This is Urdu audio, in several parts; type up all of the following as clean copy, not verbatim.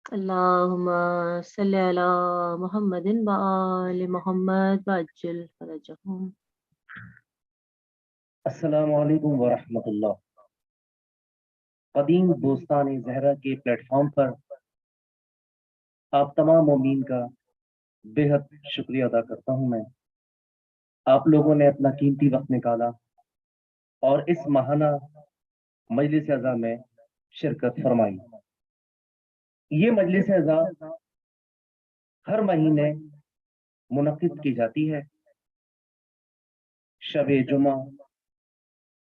اللهم صل على محمد وآل محمد وعجل فرجهم. السلام علیکم ورحمۃ اللہ۔ قدیم بوستان-e-زہرا کے پلیٹ فارم پر آپ تمام مومنین کا بے حد شکریہ ادا کرتا ہوں میں۔ آپ لوگوں نے اپنا قیمتی وقت نکالا اور اس ماہانہ مجلس اعزا میں شرکت فرمائی۔ یہ مجلس اعزا ہر مہینے منعقد کی جاتی ہے۔ شب جمعہ،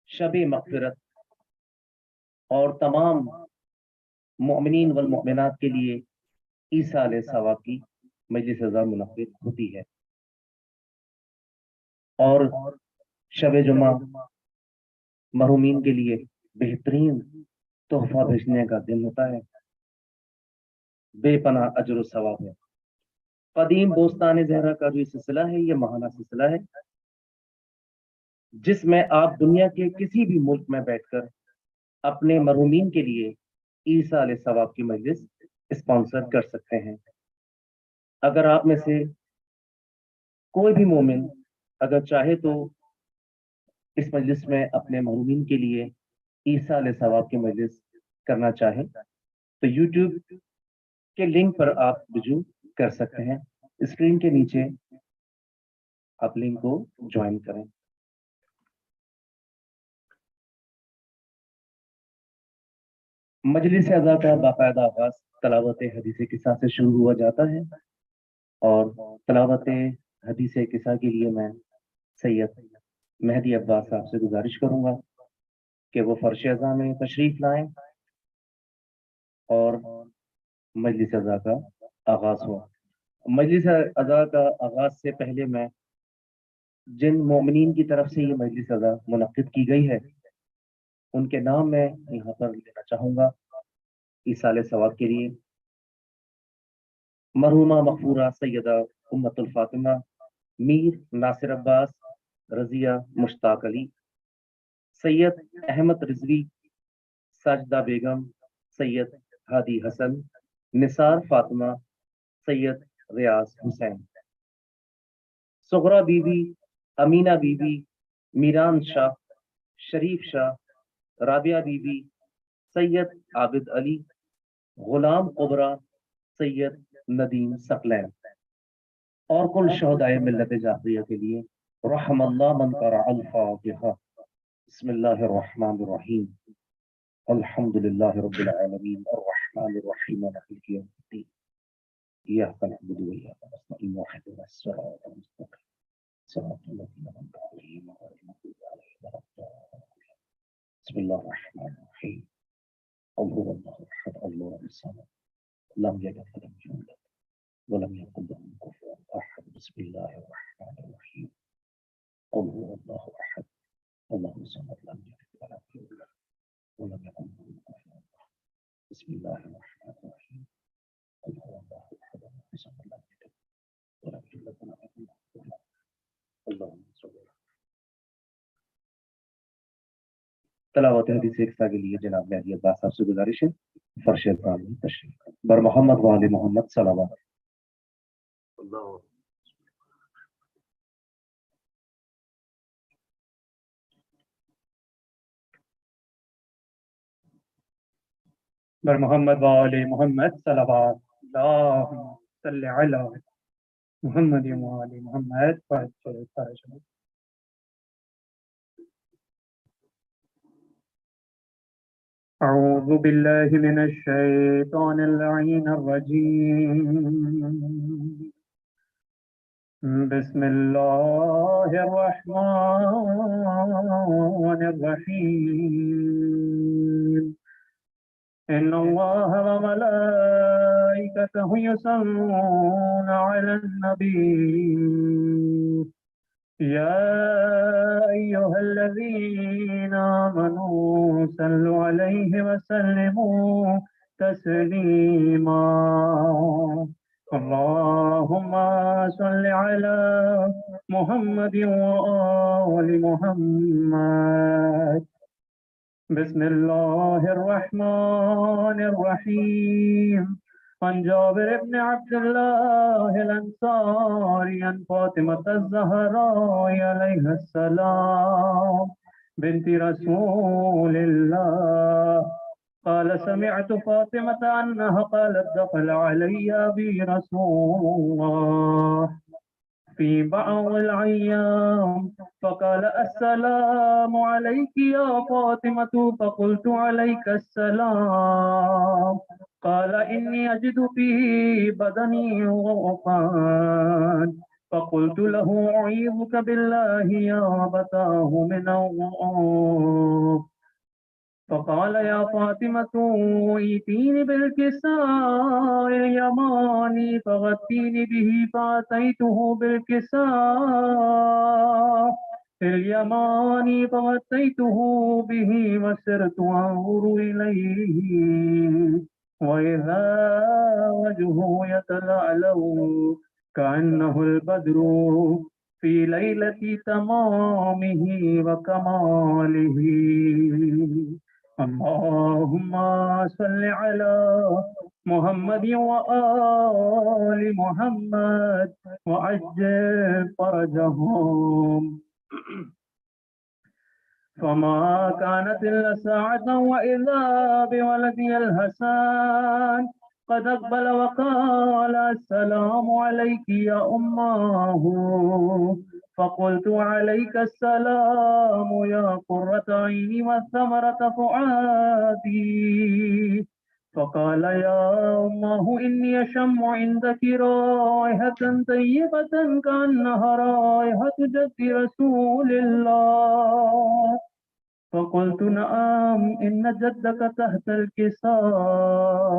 شب مغفرت اور تمام مومنین والمؤمنات کے لیے ایسال-e-ثواب کی مجلس اعزا منعقد ہوتی ہے، اور شب جمعہ محرومین کے لیے بہترین تحفہ بھیجنے کا دن ہوتا ہے، بے پناہ اجر و ثواب ہے۔ قدیم بوستان-e-زہرا کا جو سلسلہ ہے یہ ماہانہ سلسلہ ہے، جس میں آپ دنیا کے کسی بھی ملک میں بیٹھ کر اپنے مرحومین کے لیے ایسال-e-ثواب کی مجلس اسپانسر کر سکتے ہیں۔ اگر آپ میں سے کوئی بھی مومن اگر چاہے تو اس مجلس میں اپنے مرحومین کے لیے ایسال-e-ثواب کی مجلس کرنا چاہے تو یوٹیوب کے لنک پر آپ رجوع کر سکتے ہیں۔ اسکرین کے نیچے آپ لنک کو جوائن کریں۔ مجلس اعزا کا باقاعدہ آغاز تلاوت حدیث قصہ سے شروع ہوا جاتا ہے، اور تلاوت حدیث قصہ کے لیے میں سید مہدی عباس صاحب سے گزارش کروں گا کہ وہ فرش اعزا میں تشریف لائیں اور مجلس اعزا کا آغاز ہوا۔ مجلس اعزا کا آغاز سے پہلے میں جن مومنین کی طرف سے یہ مجلس اعزا منعقد کی گئی ہے ان کے نام میں یہاں پر لینا چاہوں گا ایسال-e-ثواب کے لیے۔ مرحومہ مغفورہ سیدہ امت الفاطمہ میر ناصر عباس رضیہ مشتاق علی، سید Ahmad Rizvi, Sajida Begum, Syed Hadi Hasan, Nisar Fatima, Syed Riaz Hussain, Sughra Bibi, Amina Bibi, Meeran Shah, Sharif Shah, Rabia Bibi, Syed Abid Ali, Ghulam Kubra, سید ندیم ثقلین، اور کل شہدائے ملت جعفریہ کے لیے رحم اللہ من قرأ الفاتحہ۔ بسم اللہ الرحمن الرحیم، الحمد للہ رب العالمین الرحمن الرحیم مالک یوم الدین، ایاک نعبد و ایاک نستعین اہدنا الصراط المستقیم صراط الذین انعمت علیہم غیر المغضوب علیہم ولا الضالین۔ بسم اللہ الرحمن الرحیم، قل هو اللہ احد اللہ الصمد لم یلد ولم یولد ولم يكن له كفوا احد۔ بسم الله الرحمن الرحيم، قل هو الله احد الله الصمد لم يلد ولم يولد ولم يكن له كفوا احد۔ بسم الله الرحمن الرحيم، قل هو الله احد الله الصمد لم يلد ولم يولد ولم يكن له كفوا احد۔ اللهم صل على تلاوت حدیث قصہ کے لیے جناب مہدی عباس صاحب سے گزارش ہے فرش اعزا میں تشریف بر محمد و آل محمد صلوات۔ بر محمد و آل محمد صلوات۔ اللہم صل علی محمد و آل محمد وعجل فرجهم۔ اعوذ باللہ من الشیطان اللعین الرجیم، بسم اللہ الرحمن الرحیم، ان اللہ وملائکتہ یصلون علی النبی، یا ایہا الذین آمنوا صلوا علیہ وسلموا تسلیما، اللہم صل علی محمد وآل محمد۔ بسم اللہ الرحمن الرحیم، عن جابر بن عبد الله الأنصاري عن فاطمة الزهراء عليها السلام بنت رسول الله قال سمعت فاطمة أنها قالت دخل علي أبي رسول الله في بعض الأيام فقال السلام عليك يا فاطمة فقلت عليك السلام قال إني أجد في بدني ضعفا فقلت له أعيذك بالله يا أبتاه من الضعف فقال يا فاطمة ائتيني بالكساء اليماني فغطيني به فأتيته بالكساء اليماني فغطيته به وسرت أنظر إليه وإذا وجهه يتلألأ كأنه البدر في ليلة تمامه وكماله اللهم صل على محمد وآل محمد وعجل فرجهم فما كانت إلا ساعة وإذا بولدي الحسن قد أقبل وقال السلام عليك يا أماه فقلت عليك السلام يا قرة عيني وثمرة فؤادي فقال يا أماه إني أشم عندك رائحة طيبة كأنها رائحة جد رسول الله فقلت نعم إن جدك تحت الكساء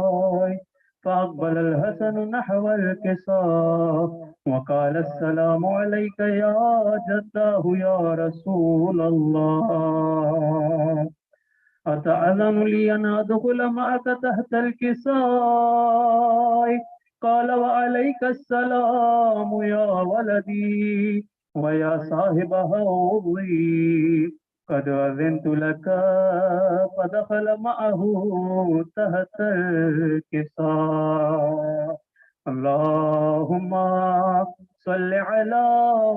فأقبل الحسن نحو الكساء وقال السلام عليك يا جداه يا رسول الله أتأذن لي أن أدخل معك تحت الكساء قال وعليك السلام يا ولدي ويا صاحب حوضي قد أذنت لك فدخل معه تحت الكساء اللهم صل على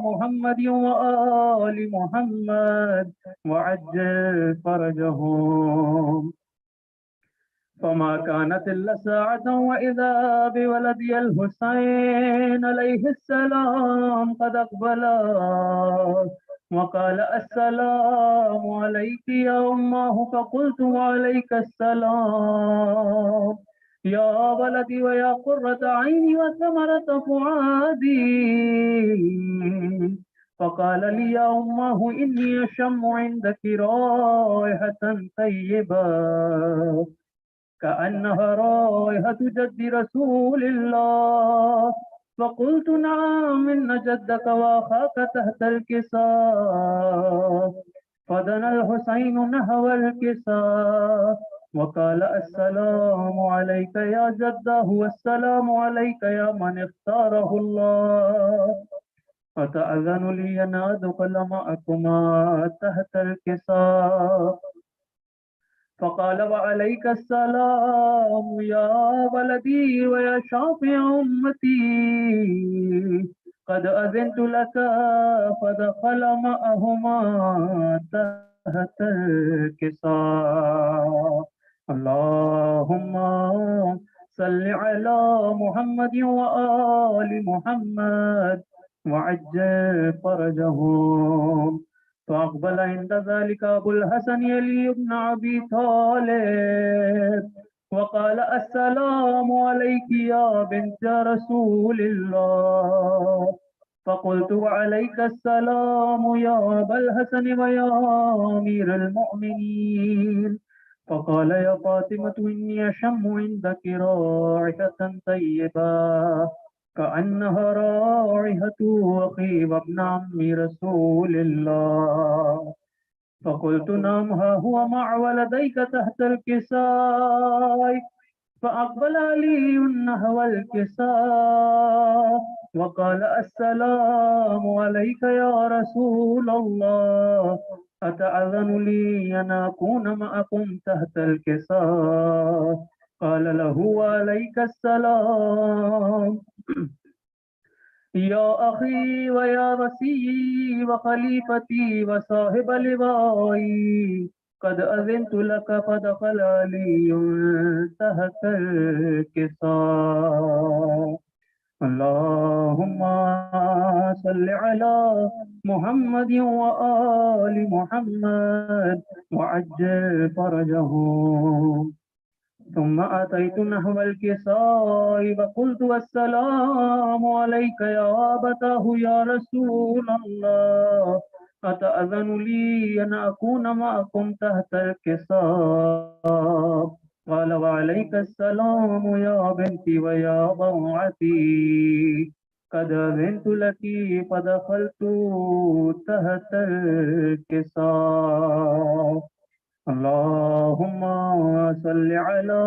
محمد وآل محمد وعجل فرجهم فما كانت إلا ساعة وإذا بولدي الحسين عليه السلام قد أقبلا وقال السلام عليك يا أماه فقلت وعليك السلام يا ولدي ويا قرة عيني وثمرة فؤادي فقال لي يا أماه إني أشم عندك رائحة طيبة كأنها رائحة جد رسول الله فقلت نعم إن جدك وأخاك تحت الكساء فدنا الحسين نحو الكساء وقال السلام عليك يا جده والسلام عليك يا من اختاره الله أتأذن لي أن أدخل معكما تحت الكساء فقال وعليك السلام يا ولدي ويا شافع أمتي قد أذنت لك فدخل معهما تحت الكساء اللهم صل على محمد وآل محمد وعجل فرجهم فأقبل عند ذلك أبو الحسن علي بن أبي طالب وقال السلام عليك يا بنت رسول الله فقلت وعليك السلام يا أبا الحسن ويا أمير المؤمنين فقال يا فاطمة إني أشم عندك رائحة طيبة كأنها رائحة أخي وابن عم رسول الله فقلت نعم ها هو مع ولديك تحت الكساء فأقبل علي نحو الكساء وقال السلام عليك يا رسول الله أتأذن لي أن أكون معكم تحت الكساء قال له وعليك السلام يا أخي ويا وسيي وخليفتي وصاحب لوائي قد أذنت لك فدخل علي تحت الكساء اللهم صل على محمد وآل محمد وعجل فرجهم. ثم أتيت نحو الكساء وقلت السلام عليك يا أبتاه يا رسول الله أتأذن لي أن أكون معكم تحت الكساء قال وعليك السلام يا بنتي ويا ضوعتي قد أذنت لك فدخلت تحت الكساء اللهم صل على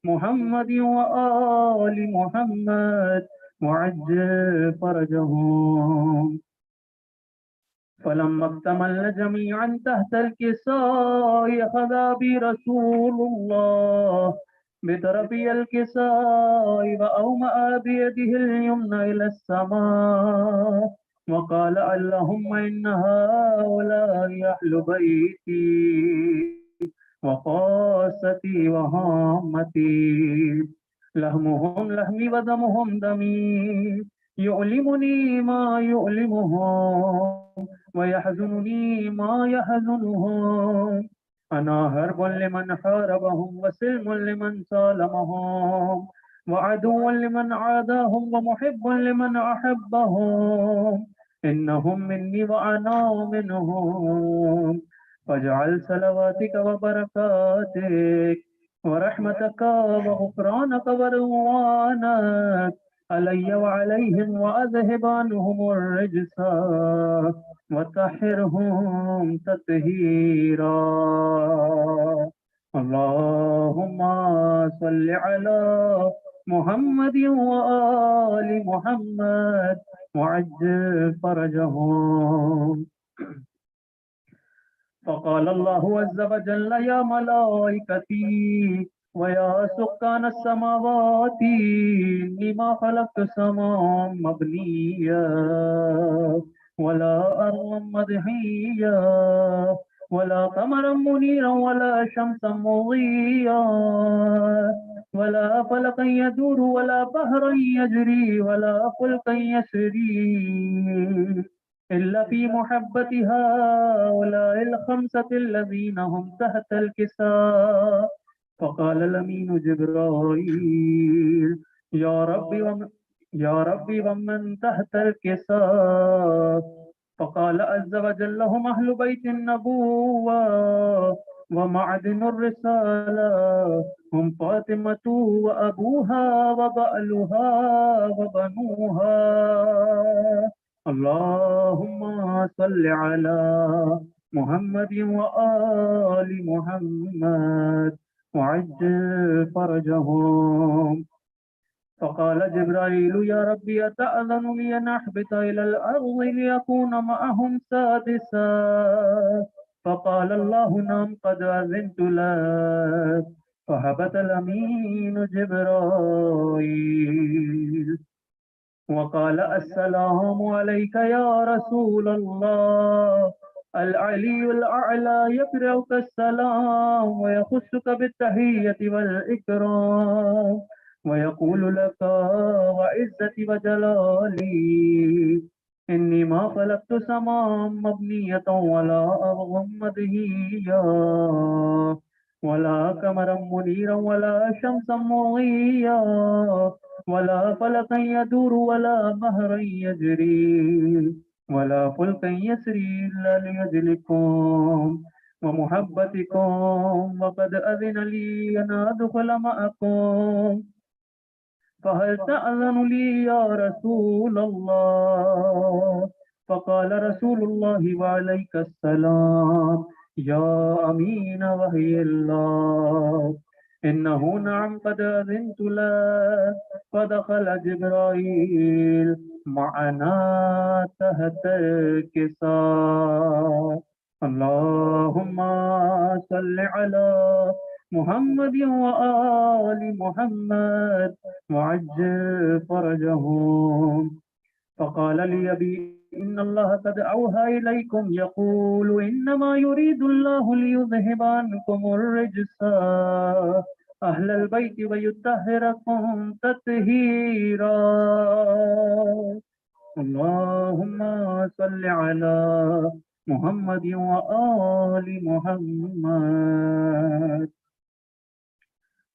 محمد وآل محمد وعجل فرجهم. فلما اكتملنا جميعا تحت الكساء أخذ بي رسول الله بطرفي الكساء وأومأ بيده اليمنى إلى السماء وقال اللهم إن هؤلاء أهل بيتي وخاصتي وهامتي لحمهم لحمي ودمهم دمي يؤلمني ما يؤلمهم ويحزنني ما يحزنهم أنا هرب لمن حاربهم وسلم لمن سالمهم وعدو لمن عاداهم ومحب لمن أحبهم إنهم مني وأنا منهم فاجعل صلواتك وبركاتك ورحمتك وغفرانك ورضوانك علي وعليهم وأذهب عنهم الرجس وطهرهم تطهيرا اللهم صل على محمد وآل محمد وعجل فرجهم. فقال الله عز وجل يا ملائكتي ويا سكان السماوات إني ما خلقت سماء مبنيا ولا أرضا مدحيا ولا قمرا منيرا ولا شمسا مضيا ولا فلقا يدور ولا بحرا يجري ولا فلكا يسري إلا في محبة هؤلاء الخمسة الذين هم تحت الكساء فقال الأمين جبرائيل يا ربي ومن تحت الكساء فقال عز وجل هم أهل بيت النبوة ومعدن الرسالة هم فاطمة وأبوها وبألها وبنوها اللهم صل على محمد وآل محمد وعجل فرجهم. فقال جبرائيل يا ربي أتأذن لي أن أحبط إلى الأرض ليكون معهم سادسا فقال الله نعم قد أذنت لك فهبط الأمين جبرائيل وقال السلام عليك يا رسول الله العلي الأعلى يقرأك السلام ويخصك بالتحية والإكرام ويقول لك وعزتي وجلالي إني ما خلقت سماء مبنية ولا أرضا مدهيا ولا قمرا منيرا ولا شمسا مضيا ولا فلكا يدور ولا مهرا يجري ولا فلكا يسري إلا لأجلكم ومحبتكم وقد أذن لي أن أدخل معكم فهل تأذن لي يا رسول الله فقال رسول الله وعليك السلام يا أمين وحي الله إنه نعم قد أذنت له فدخل جبرائيل معنا تحت الكساء اللهم صل على محمد وآل محمد وعجل فرجهم. فقال لي أبي إن الله قد أوحى إليكم يقول إنما يريد الله ليذهب عنكم الرجس أهل البيت ويطهركم تطهيرا. اللهم صل على محمد وآل محمد.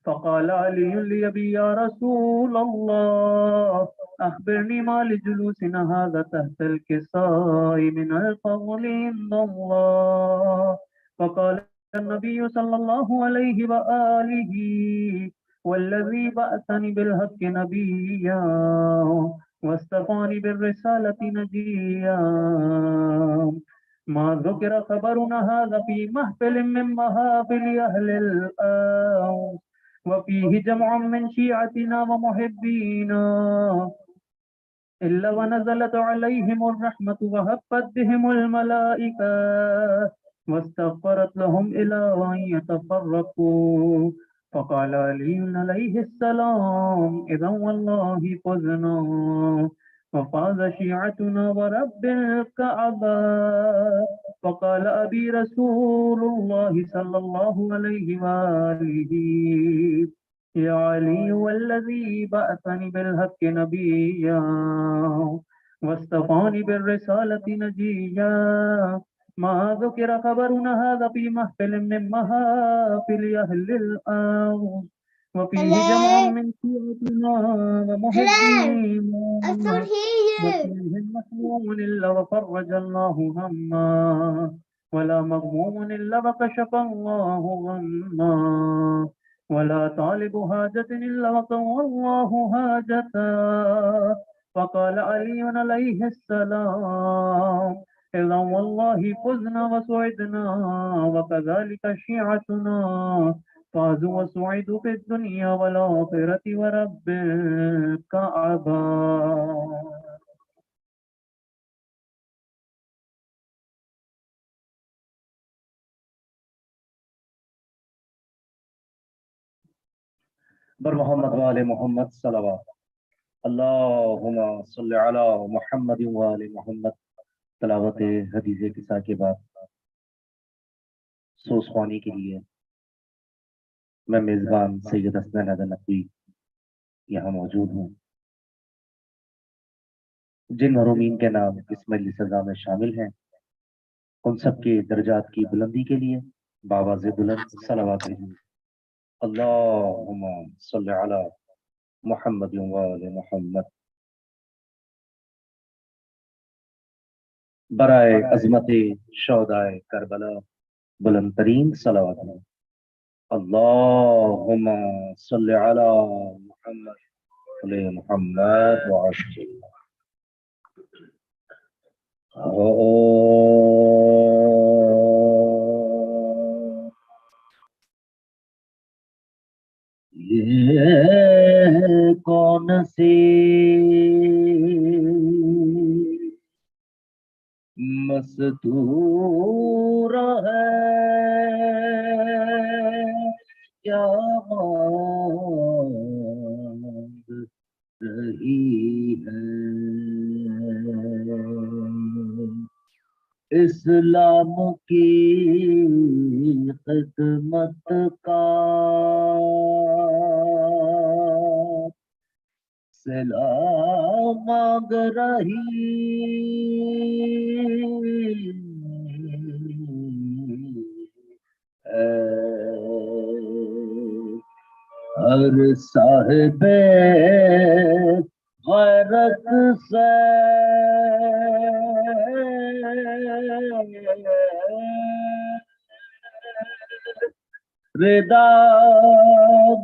فقال علي لأبي يا رسول الله أخبرني ما لجلوسنا هذا تحت الكساء من الفضل عند الله. فقال النبي صلى الله عليه وآله والذي بعثني بالحق نبيا واصطفاني بالرسالة نجيا ما ذكر خبرنا هذا في محفل من محافل أهل الأرض وفيه جمع من شيعتنا ومحبينا إلا ونزلت عليهم الرحمة وهفت بهم الملائكة واستغفرت لهم إلى أن يتفرقوا. فقال علي عليه السلام إذا والله فزنا وفاز شيعتنا ورب الكعبة. فقال أبي رسول الله صلى الله عليه وآله يا علي والذي بعثني بالحق نبيا واصطفاني بالرسالة نجيا ما ذكر خبرنا هذا في محفل من محافل أهل الأرض وفيه جمع من شيعتنا ومحبينا وفيهم محموم إلا وفرج الله هما ولا مغموم إلا وكشف الله غما ولا طالب حاجة إلا وقضى الله حاجته. فقال علي عليه السلام إذا والله فزنا وسعدنا وكذلك شيعتنا فازوا وسعدوا في الدنيا والآخرة ورب الكعبة. بر محمد وآل محمد صلوات. اللہم صلی علی محمد وآل محمد. تلاوت حدیث قصہ کے بعد سوز خوانی کے لیے میں میزبان سید حسنین حیدر نقوی یہاں موجود ہوں. جن محرومین کے نام اس مجلس اعزاز میں شامل ہیں ان سب کے درجات کی بلندی کے لیے بآواز بلند صلوات بھیجیں. اللہم صلی علی محمد وآل محمد. برائے عظمت شہدائے کربلا بلند ترین صلوات. اللہم صلی علی محمد علی محمد وعجل. یہ کون سی مستور ہے کیا مانگ رہی ہے اسلام کی خدمت کا صلہ مانگ رہی ہے ہر صاحب غیرت سے ردا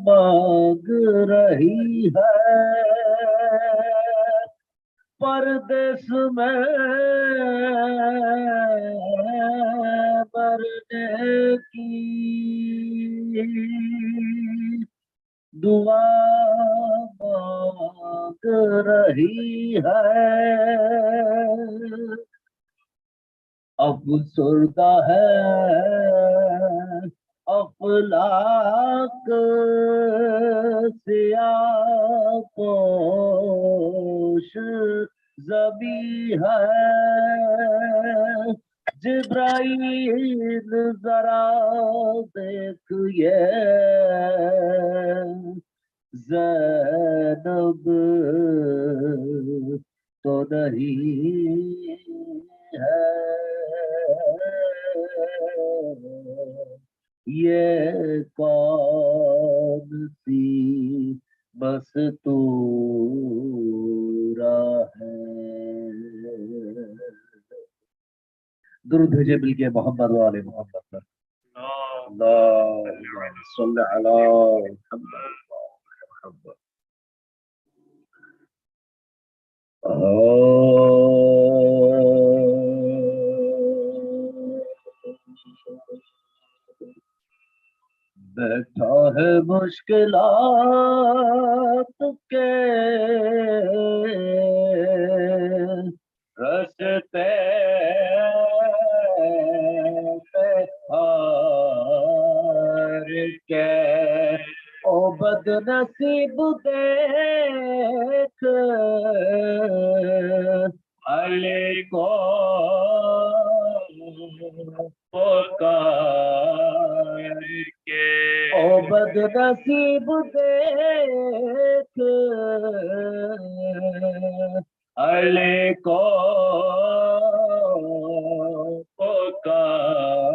مانگ رہی ہے پردیس میں مرنے کی دعا مانگ رہی ہے افسردہ ہے افلاک سیاہ پوش زبی ہے جبرائیل ذرا دیکھ یہ زینب تو نہیں ہے یہ کون سی بس تو ہے درود بھیجے مل کے محمد والے محمد پر اللہم صلی علی محمد محمد بیٹھا ہے مشکلات کے رستے پہ ہار کے او بد نصیب دیکھ علی کو پکار کے او بد نصیب دیکھ علی کو پکار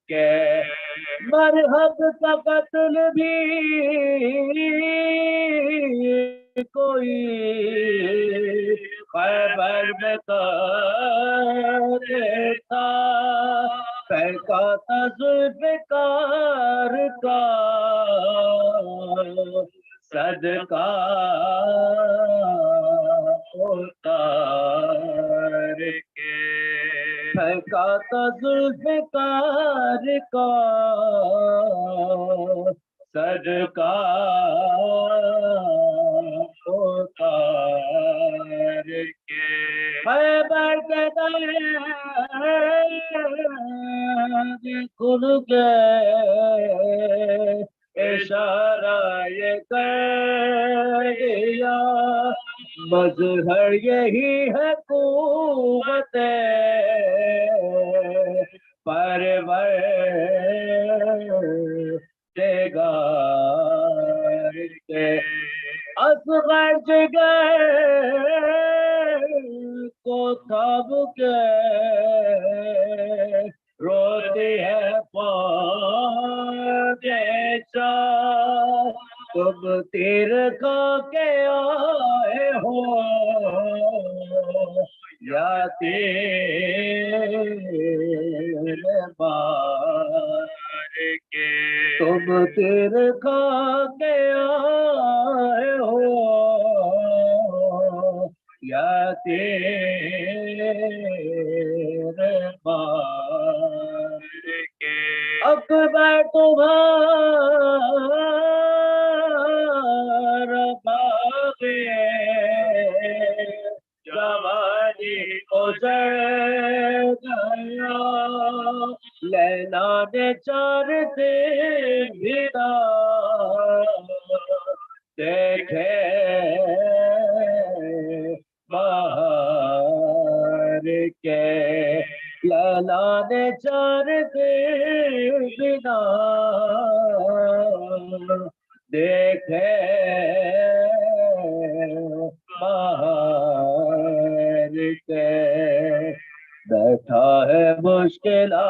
کے مرحب کا قتل بھی کوئی خیبر میں کر دیتا پھینکا تھا ذوالفقار کا صدقہ اتار کے پھینکا تھا ذوالفقار کا صدقہ اتار کے خیبر کے دروازے کھل گئے اشارہ یہ کر دیا مظہر یہی ہے قوت پروردگار کے اصغر جگر کو تھام کے روتی ہے پادشاہ تم تیر کھا کے آئے ہو یا تیر مار کے تم تیر کھا کے آئے ہو یا تیر مار کے اکبر تمہارا باغ جوانی اجڑ گیا لیلا نے 4 دن بنا دیکھے باہر کے لیلا نے 4 دن بنا دیکھے باہر کے بیٹھا ہے مشکلات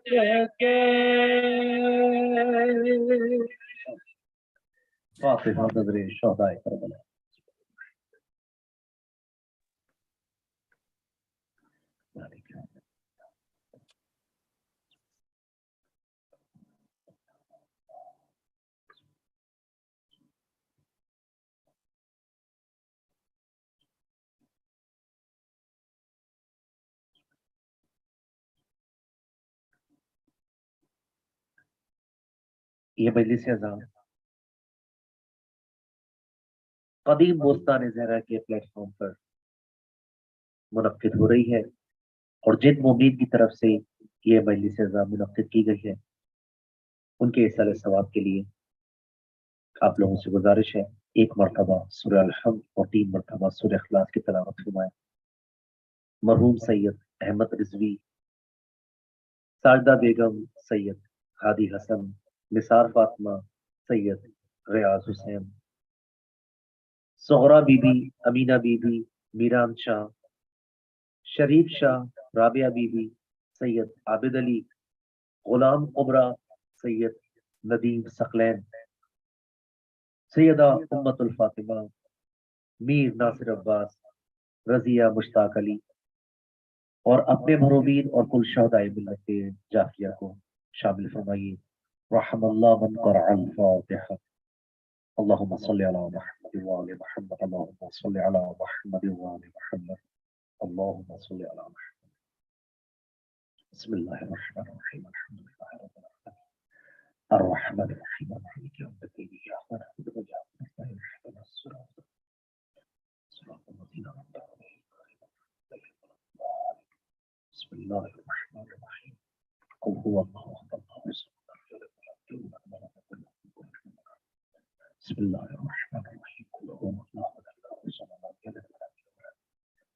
کے فاتحہ نظر شہدائے کربلا یہ مجلس اذان قدیم بوستان-ے-زہرا کے پلیٹ فارم پر منعقد ہو رہی ہے اور جن مومنین کی طرف سے یہ مجلس منعقد کی گئی ہے ان کے اصال-ثواب کے لیے آپ لوگوں سے گزارش ہے ایک مرتبہ سورہ الحمد اور 3 مرتبہ سورہ اخلاص کی تلاوت فرمائیں۔ مرحوم سید Ahmad Rizvi, Sajida Begum, Syed Hadi Hasan, Nisar Fatima, Syed Riaz Hussain, Zahra Bibi, Amina Bibi, Meeran Shah, Sharif Shah, Rabia Bibi, Syed Abid Ali, Ghulam Kubra, سید ندیم ثقلین، سیدہ امت الفاطمہ، میر ناصر عباس، رضیہ مشتاق علی اور اپنے مروبین اور کل شہدائے ملت جعفریہ کو شامل فرمائیے۔ رحم اللہ من قرأ الفاتحہ۔ اللہم صلی علی محمد وآل محمد، اللہم صلی علی محمد وآل محمد، اللہم صلی علی محمد۔ بسم اللہ الرحمن الرحیم، الحمد للہ رب العالمین الرحمن الرحیم مالک یوم الدین، ایاک نعبد و ایاک نستعین، اہدنا الصراط الذین انعمت علیہم غیر المغضوب علیہم ولا الضالین۔ بسم اللہ الرحمن الرحیم، قل هو اللہ احد اللہ الصمد لم یلد ولم یولد ولم یکن له کفوا احد۔ بسم اللہ الرحمن الرحیم، قل هو اللہ احد اللہ الصمد لم یلد ولم یولد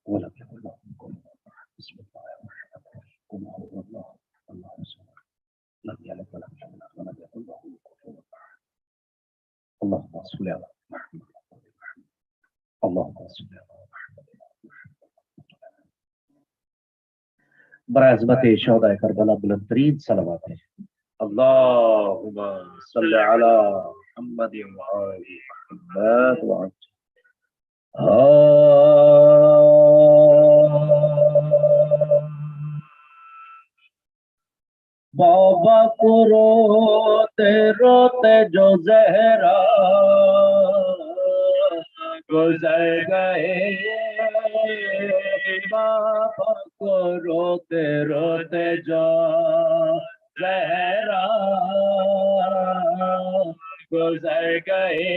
ولم یکن له کفوا احد۔ بسم اللہ الرحمن الرحیم، قل هو اللہ احد اللہ الصمد لم یلد ولم یولد ولم یکن له کفوا احد۔ اللهم صل على محمد وعلى محمد، اللهم صل على محمد وعلى محمد۔ برائے عظمت شہدائے کربلا بلند ترین صلوات ہیں۔ اللهم صل على محمد وعلى محمد وعلى بابا کو روتے روتے جو زہرا گزر گئے، بابا کو روتے روتے جو زہرا گزر گئے،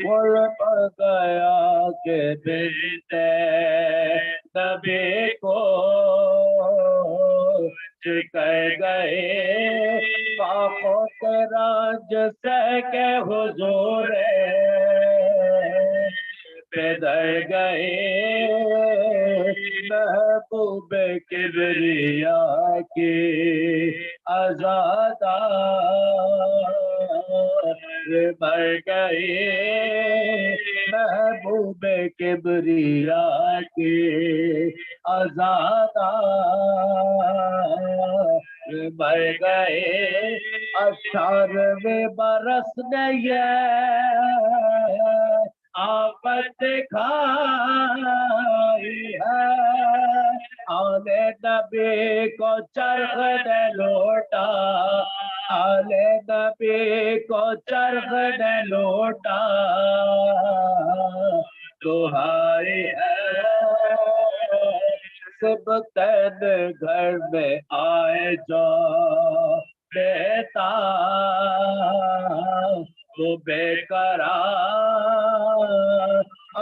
ملک گیا کہ بیٹے نبی کو کر گئے، باپو تیرا جسے کہ حضور پیدر گئے، محبوب کبریا کی آزادہ مر گئے، محبوب کبریا کی آزادہ مر گئے، 18ویں برس نے یہ آفت کھائی ہے، آل نبی کو چرخ نے لوٹا، آل نبی کو چرخ نے لوٹا، دہائی ہے سبتین گھر میں آئے جو بیتا، وہ بے قرار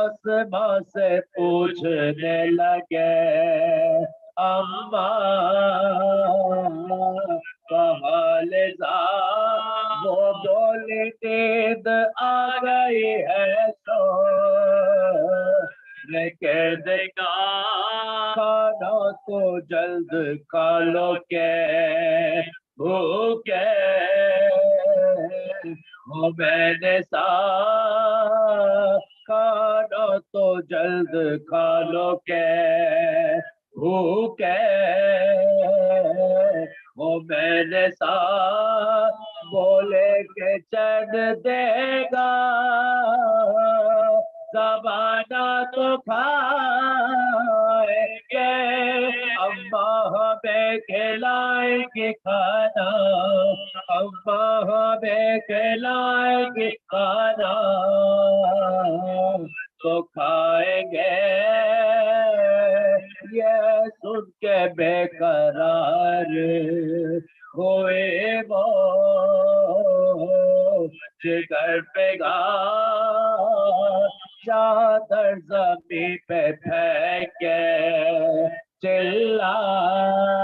اسما سے پوچھنے لگے، اماں کہاں لے جا، وہ بولی نیند آ گئی ہے سو کے دیکھا، کھانا تو جلد کھا لو کے بھوکے، ہو میں نے سا کھانا تو جلد کھا لو کے بھوکے، ہو میں نے سا بولے کہ چین دے گا زبانہ تو کھائیں گے، اماں ہمیں کھلائیں گے کھانا، اماں ہمیں کھلائیں گے کھانا تو کھائیں گے، یہ سن کے بے قرار ہوئے وہ جگر پہ گا چادر زمین پہ پھینکے چلائے،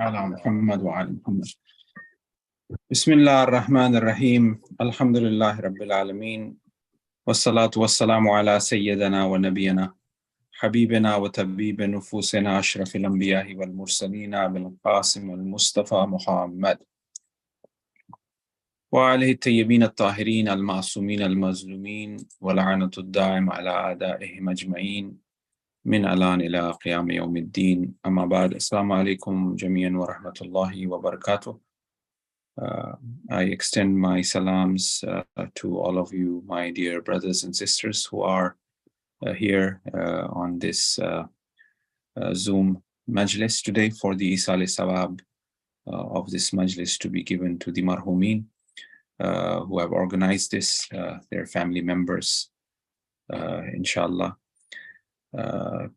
ala Muhammad wa ala Muhammad. Bismillahir-Rahmanir-Rahim. Alhamdulillahi Rabbil Alameen. Wassalatu wassalamu ala Sayyidina wa Nabiyina Habibina wa Tabib Nufusina Ashrafil Anbiya'i wal Mursalina bil Qasim wal Mustafa Muhammad wa alihi at-tayyibin at-tahirin al-ma'sumin al-mazlumin wa la'natu ad-da'im ala a'da'ihim ajma'in min alan ila qiyam yawmiddin. Amma ba'd. Assalamu alaikum jami'an wa rahmatullahi wa barakatuh. I extend my salams to all of you, my dear brothers and sisters who are here on this Zoom Majlis today for the Esaal-e-Sawab of this Majlis to be given to the marhumin who have organized this, their family members, inshallah.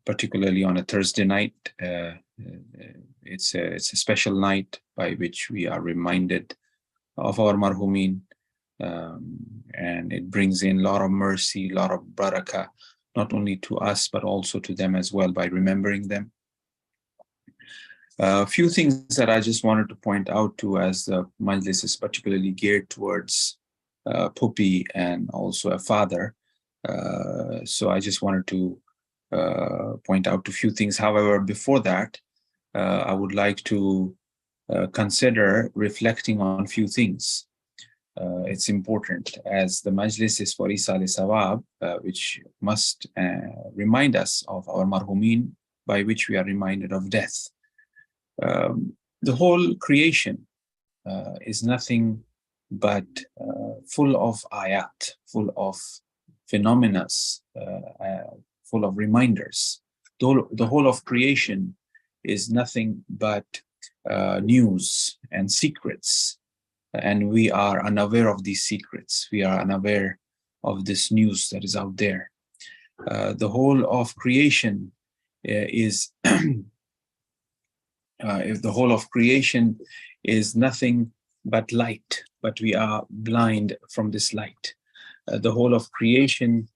Particularly on a Thursday night, it's a special night by which we are reminded of our marhumin, and it brings in a lot of mercy, a lot of barakah, not only to us but also to them as well by remembering them. A few things that I just wanted to point out to, as the Majlis is particularly geared towards Pupi and also a father. So I just wanted to point out a few things. However, before that, I would like to consider reflecting on a few things. It's important, as the Majlis is for Esaal-e-Sawab, which must remind us of our marhumin, by which we are reminded of death. The whole creation is nothing but full of ayat, full of phenomena, full of reminders. The whole of creation is nothing but news and secrets, and we are unaware of these secrets. We are unaware of this news that is out there. The whole of creation is if the whole of creation is nothing but light, but we are blind from this light. The whole of creation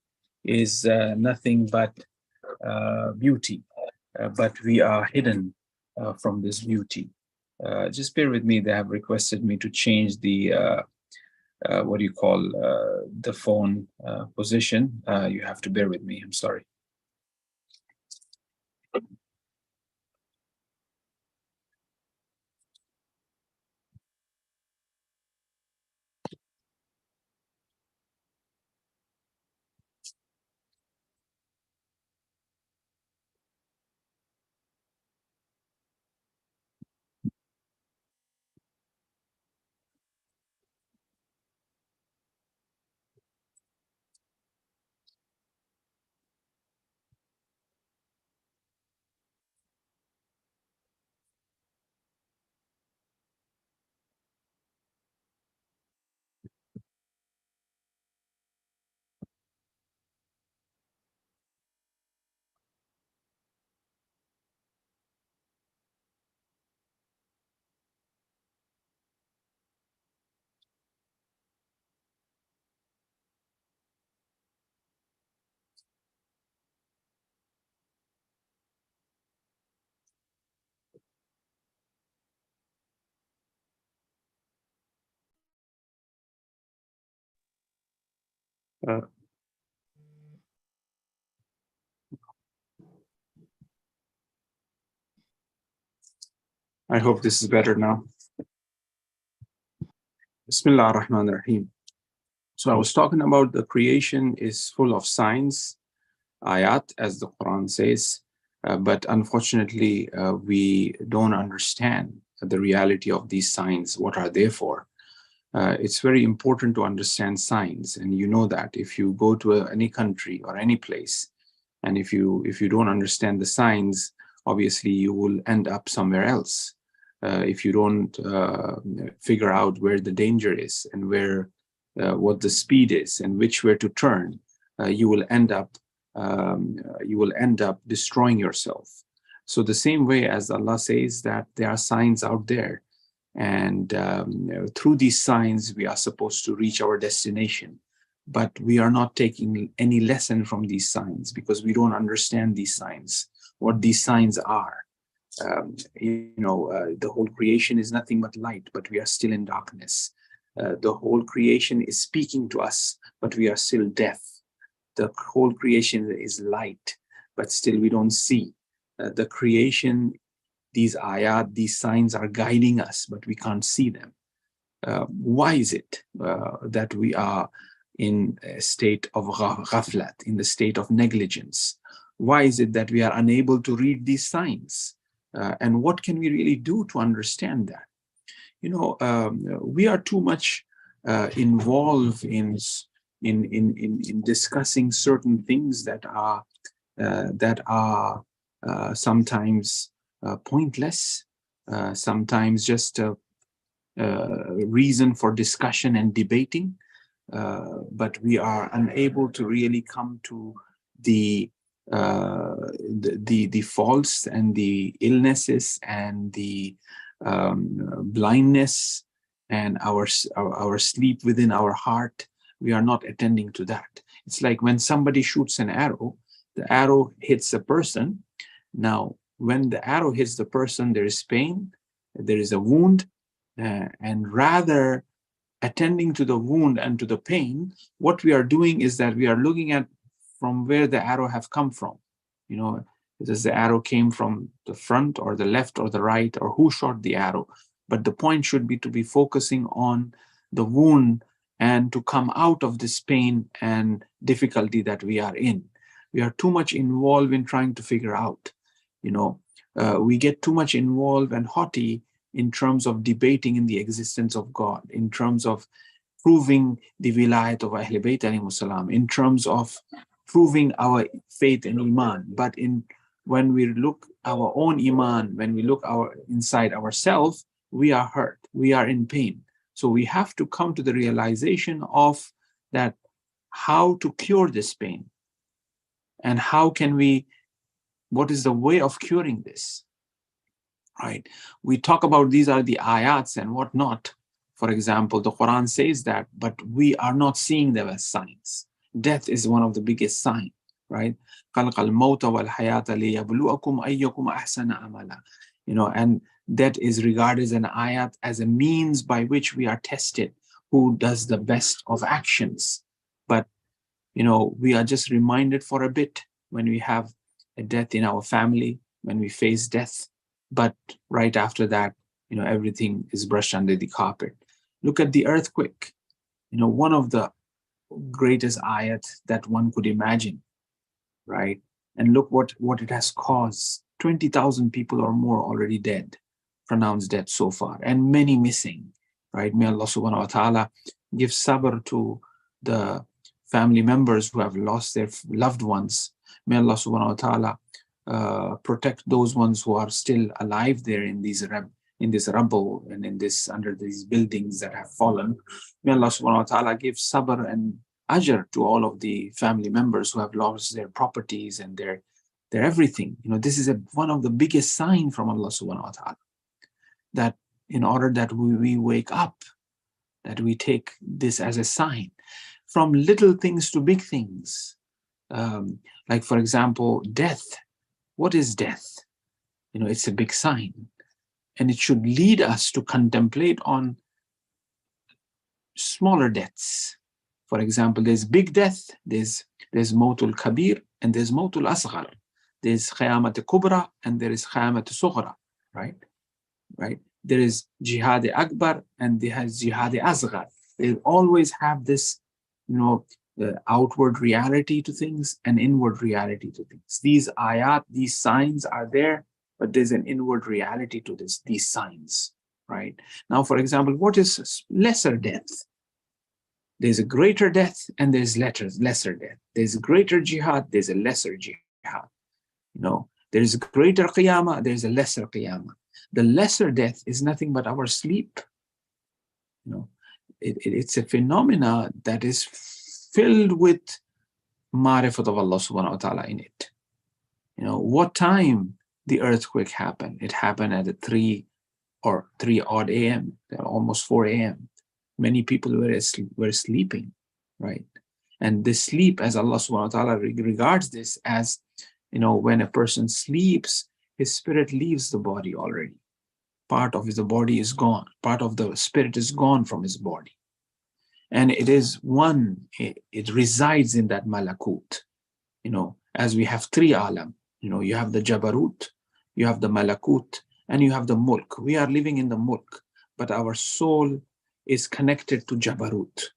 is nothing but beauty, but we are hidden from this beauty. Just bear with me. They have requested me to change the what do you call the phone position. You have to bear with me. I'm sorry. Uh, I hope this is better now. Bismillah ar-Rahman ar-Rahim. So I was talking about the creation is full of signs, ayat, as the Quran says, but unfortunately, we don't understand the reality of these signs, what are they for. It's very important to understand signs, and you know that if you go to any country or any place, and if you don't understand the signs, obviously you will end up somewhere else. If you don't figure out where the danger is and where what the speed is and which way to turn, you will end up destroying yourself. So the same way as Allah says that there are signs out there, and through these signs we are supposed to reach our destination, but we are not taking any lesson from these signs because we don't understand these signs, what these signs are. The whole creation is nothing but light, but we are still in darkness. The whole creation is speaking to us, but we are still deaf. The whole creation is light, but still we don't see. The creation, these ayat, these signs are guiding us, but we can't see them. Why is it that we are in a state of ghaflat, in the state of negligence? Why is it that we are unable to read these signs? And what can we really do to understand that? We are too much involved in discussing certain things that are sometimes pointless, sometimes just a reason for discussion and debating, but we are unable to really come to the faults and the illnesses and the blindness and our sleep within our heart. We are not attending to that. It's like when somebody shoots an arrow, the arrow hits a person. Now, when the arrow hits the person, there is pain, there is a wound, and rather attending to the wound and to the pain, what we are doing is that we are looking at from where the arrow have come from. Does the arrow came from the front or the left or the right, or who shot the arrow? But the point should be to be focusing on the wound and to come out of this pain and difficulty that we are in. We are too much involved in trying to figure out. We get too much involved and haughty in terms of debating in the existence of God, in terms of proving the wilayat of Ahl Bayt alayhimus salam, in terms of proving our faith and iman. But when we look our own iman, when we look inside ourselves, we are hurt, we are in pain. So we have to come to the realization of that, how to cure this pain, and what is the way of curing this, right? We talk about these are the ayats and whatnot. For example, the Quran says that, but we are not seeing them as signs. Death is one of the biggest signs, right? And that is regarded as an ayat, as a means by which we are tested, who does the best of actions. But we are just reminded for a bit when we have a death in our family, when we face death, but right after that, everything is brushed under the carpet. Look at the earthquake, one of the greatest ayat that one could imagine, right? And look what it has caused. 20,000 people or more already dead, pronounced dead so far, and many missing, right? May Allah subhanahu wa ta'ala give sabr to the family members who have lost their loved ones. May Allah subhanahu wa ta'ala protect those ones who are still alive there in this rubble and under these buildings that have fallen. May Allah subhanahu wa ta'ala give sabr and ajr to all of the family members who have lost their properties and their everything. This is one of the biggest signs from Allah subhanahu wa ta'ala, that in order that we wake up, that we take this as a sign, from little things to big things. Like, for example, death. What is death? It's a big sign. And it should lead us to contemplate on smaller deaths. For example, there's big death, there's Mautul Kabir, and there's Mautul Asghar. There's Qiyamat Kubra, and there is Qiyamat Sughra, right? There is Jihad Akbar, and there has Jihad Asghar. They always have this, outward reality to things and inward reality to things. These ayat, these signs are there, but there's an inward reality to these signs, right? Now, for example, what is lesser death? There's a greater death and there's lesser death. There's a greater jihad, there's a lesser jihad. There is a greater qiyamah, there's a lesser qiyamah. The lesser death is nothing but our sleep. It's a phenomena that is filled with ma'rifat of Allah subhanahu wa ta'ala in it. What time the earthquake happened? It happened at 3 odd a.m., almost 4 a.m. Many people were sleeping, right? And this sleep, as Allah subhanahu wa ta'ala regards this as, when a person sleeps, his spirit leaves the body already. Part of the body is gone. Part of the spirit is gone from his body. And it resides in that malakut. As we have 3 alam, you have the jabarut, you have the malakut, and you have the mulk. We are living in the mulk, but our soul is connected to jabarut.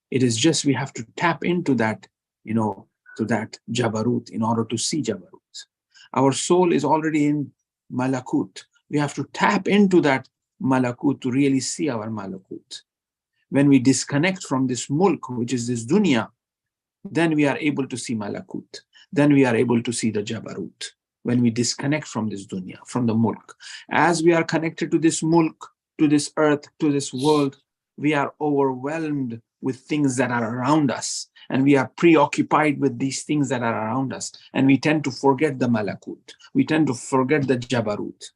It is just we have to tap into that, to that jabarut in order to see jabarut. Our soul is already in malakut. We have to tap into that malakut to really see our malakut. When we disconnect from this mulk, which is this dunya, then we are able to see malakut. Then we are able to see the jabarut. When we disconnect from this dunya, from the mulk. As we are connected to this mulk, to this earth, to this world, we are overwhelmed with things that are around us. And we are preoccupied with these things that are around us. And we tend to forget the malakut. We tend to forget the jabarut.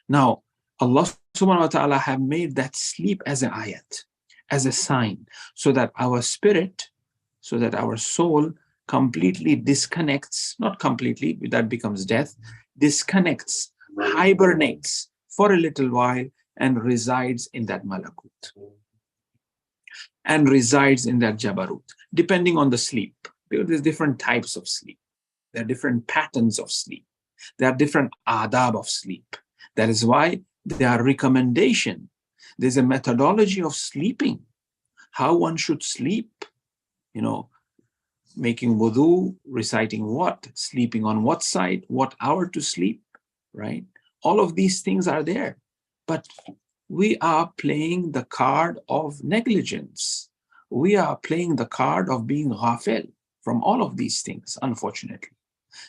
Now, Allah subhanahu wa ta'ala have made that sleep as an ayat, as a sign, so that our spirit, so that our soul completely disconnects, not completely, that becomes death, disconnects, hibernates for a little while and resides in that malakut. And resides in that jabarut, depending on the sleep. Because there's different types of sleep. There are different patterns of sleep. There are different adab of sleep. That is why there are recommendations. There's a methodology of sleeping, how one should sleep, making wudu, reciting what, sleeping on what side, what hour to sleep, right? All of these things are there. But we are playing the card of negligence. We are playing the card of being ghafil from all of these things, unfortunately.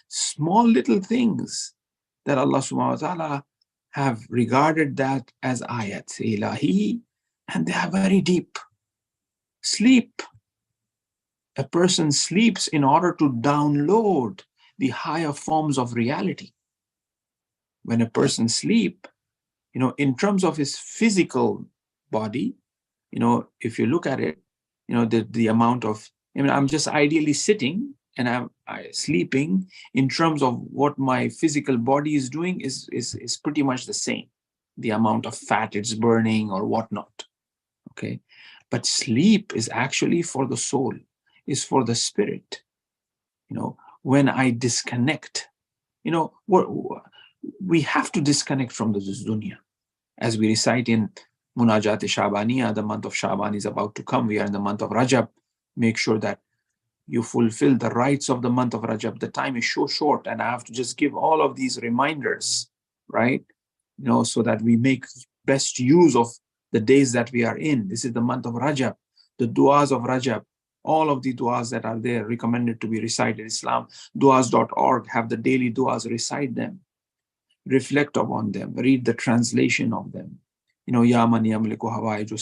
Small little things that Allah subhanahu wa ta'ala have regarded that as ayat ilahi, and they are very deep. Sleep. A person sleeps in order to download the higher forms of reality. When a person sleeps, in terms of his physical body, if you look at it, the amount of, I'm just ideally sitting and I'm sleeping in terms of what my physical body is doing is pretty much the same. The amount of fat it's burning or whatnot, okay? But sleep is actually for the soul, is for the spirit. When I disconnect, we have to disconnect from this dunya. As we recite in Munajat-e-Shabaniya, the month of Shaban is about to come. We are in the month of Rajab. Make sure that you fulfill the rights of the month of Rajab. The time is so short, and I have to just give all of these reminders, right? So that we make best use of the days that we are in. This is the month of Rajab. The du'as of Rajab, all of the du'as that are there recommended to be recited. Islam, du'as.org have the daily du'as, recite them. Reflect upon them, read the translation of them. Ya man yamliku hawaiju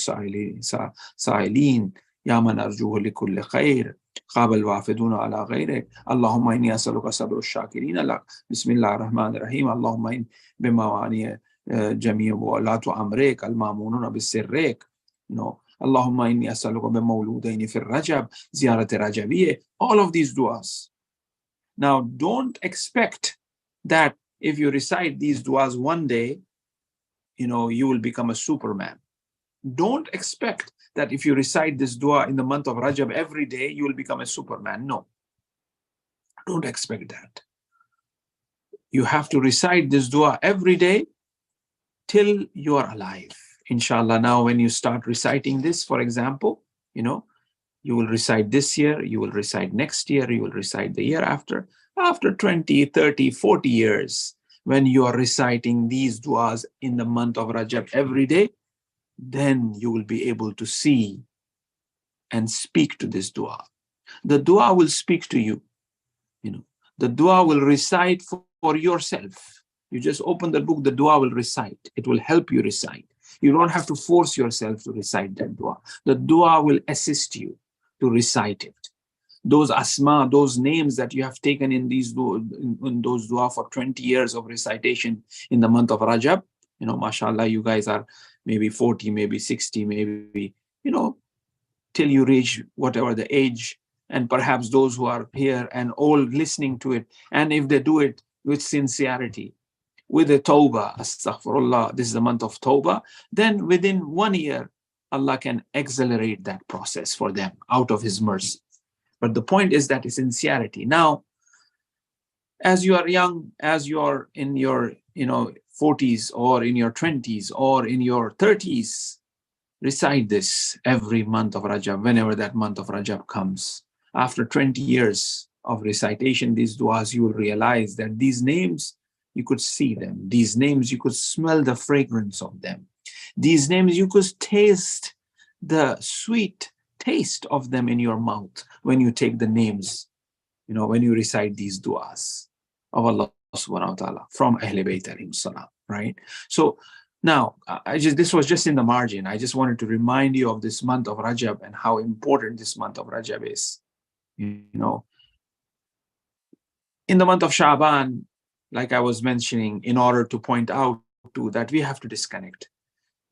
sa'ilin, ya man arjuhu likulli khair, qabal wafiduna ala ghayrik, Allahumma inni as'aluka sabru shakirin lak, bismillahir rahmanir rahim, Allahumma in bimawani jami'u walatu amrik, al-mamununa bisirrik, Allahumma inni as'aluka bimawludaini fir rajab, ziyarat rajabiyya, all of these du'as. Now, don't expect that if you recite these du'as one day, you will become a Superman. Don't expect that if you recite this dua in the month of Rajab every day, you will become a Superman. No, don't expect that. You have to recite this dua every day till you are alive. Inshallah, now when you start reciting this, for example, you will recite this year, you will recite next year, you will recite the year after. After 20, 30, 40 years, when you are reciting these duas in the month of Rajab every day, then you will be able to see and speak to this dua. The dua will speak to you. The dua will recite for yourself. You just open the book, the dua will recite. It will help you recite. You don't have to force yourself to recite that dua. The dua will assist you to recite it. Those asma, those names that you have taken in those dua for 20 years of recitation in the month of Rajab, mashallah, you guys are maybe 40, maybe 60, maybe, till you reach whatever the age, and perhaps those who are here and all listening to it, and if they do it with sincerity, with a tawbah, astaghfirullah, this is the month of tawbah, then within 1 year, Allah can accelerate that process for them out of His mercy. But the point is that it's sincerity. Now, as you are young, as you are in your 40s or in your 20s or in your 30s, recite this every month of Rajab, whenever that month of Rajab comes. After 20 years of recitation, these duas, you will realize that these names, you could see them. These names, you could smell the fragrance of them. These names, you could taste the sweet taste of them in your mouth when you take the names, when you recite these duas of Allah subhanahu wa ta'ala from Ahl Bayt alayhim salam, right? So now, this was just in the margin. I just wanted to remind you of this month of Rajab and how important this month of Rajab is. In the month of Sha'ban, like I was mentioning, in order to point out to that we have to disconnect.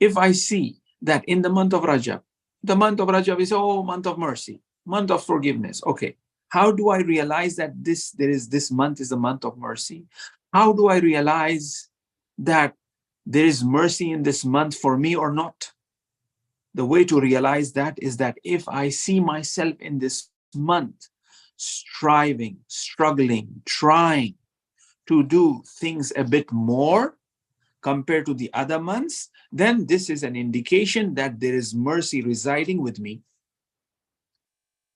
If I see that in the month of Rajab is, month of mercy, month of forgiveness. Okay, how do I realize that this month is the month of mercy? How do I realize that there is mercy in this month for me or not? The way to realize that is that if I see myself in this month striving, struggling, trying to do things a bit more compared to the other months, then this is an indication that there is mercy residing with me.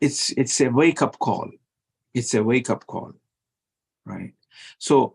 it's a wake up call. It's a wake-up call, right? So,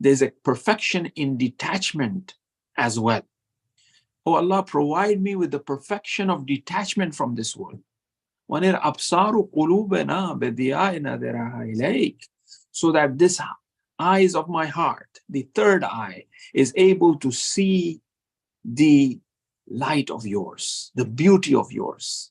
There is a perfection in detachment as well. Oh Allah, provide me with the perfection of detachment from this world. وَنِرْ أَبْصَارُ قُلُوبَنَا بِضِيَاءٍ نَظِرَهَا إِلَيْكَ, so that this eyes of my heart, the third eye, is able to see the light of yours, the beauty of yours.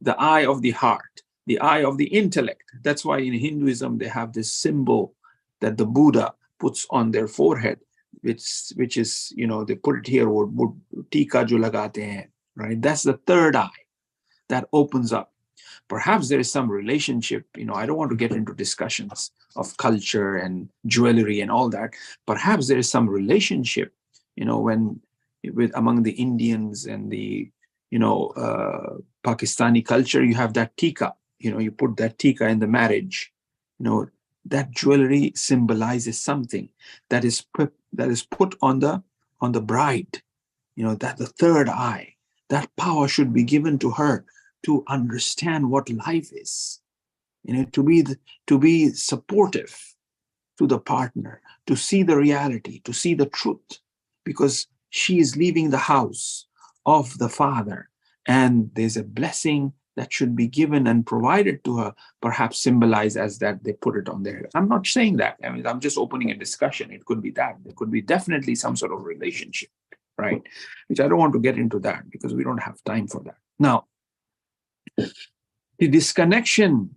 the eye of the heart, the eye of the intellect. That's why in Hinduism they have this symbol that the Buddha puts on their forehead, which is, you know, they put it here, or tika jo lagate hain, right? That's the third eye that opens up. Perhaps there is some relationship, you know, I don't want to get into discussions of culture and jewelry and all that. Perhaps there is some relationship, you know, when with among the Indians and the, you know, Pakistani culture, you have that tika, you know, you put that tika in the marriage, you know, that jewelry symbolizes something that is put on the bride, you know, that the third eye, that power should be given to her to understand what life is, you know, to be supportive to the partner, to see the reality, to see the truth, because she is leaving the house of the father, and there's a blessing that should be given and provided to her, perhaps symbolized as that they put it on their head. I'm not saying that. I mean, I'm just opening a discussion. It could be that. There could be definitely some sort of relationship, right? Which I don't want to get into that because we don't have time for that. Now, the disconnection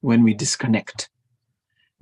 when we disconnect.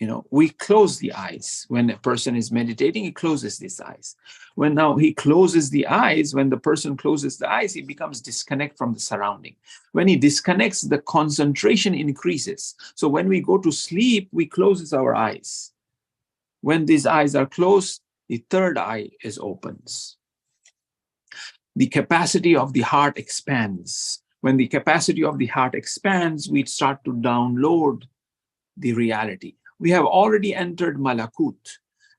You know, we close the eyes. When a person is meditating, he closes his eyes. When now he closes the eyes, when the person closes the eyes, he becomes disconnect from the surrounding. When he disconnects, the concentration increases. So when we go to sleep, we close our eyes. When these eyes are closed, the third eye is opens. The capacity of the heart expands. When the capacity of the heart expands, we start to download the reality. We have already entered malakut.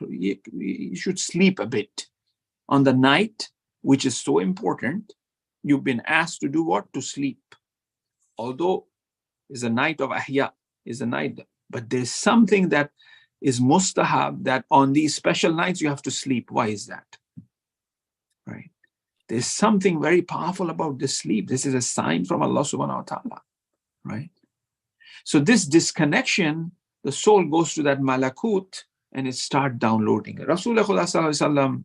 You should sleep a bit. On the night, which is so important, you've been asked to do what? To sleep. Although it's a night of ahya, is a night, but there's something that is mustahab, that on these special nights you have to sleep. Why is that? Right? There's something very powerful about this sleep. This is a sign from Allah subhanahu wa ta'ala. Right? So this disconnection, the soul goes to that malakut and it starts downloading. Rasulullah sallallahu alaihi wasallam,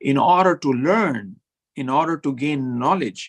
in order to learn, in order to gain knowledge,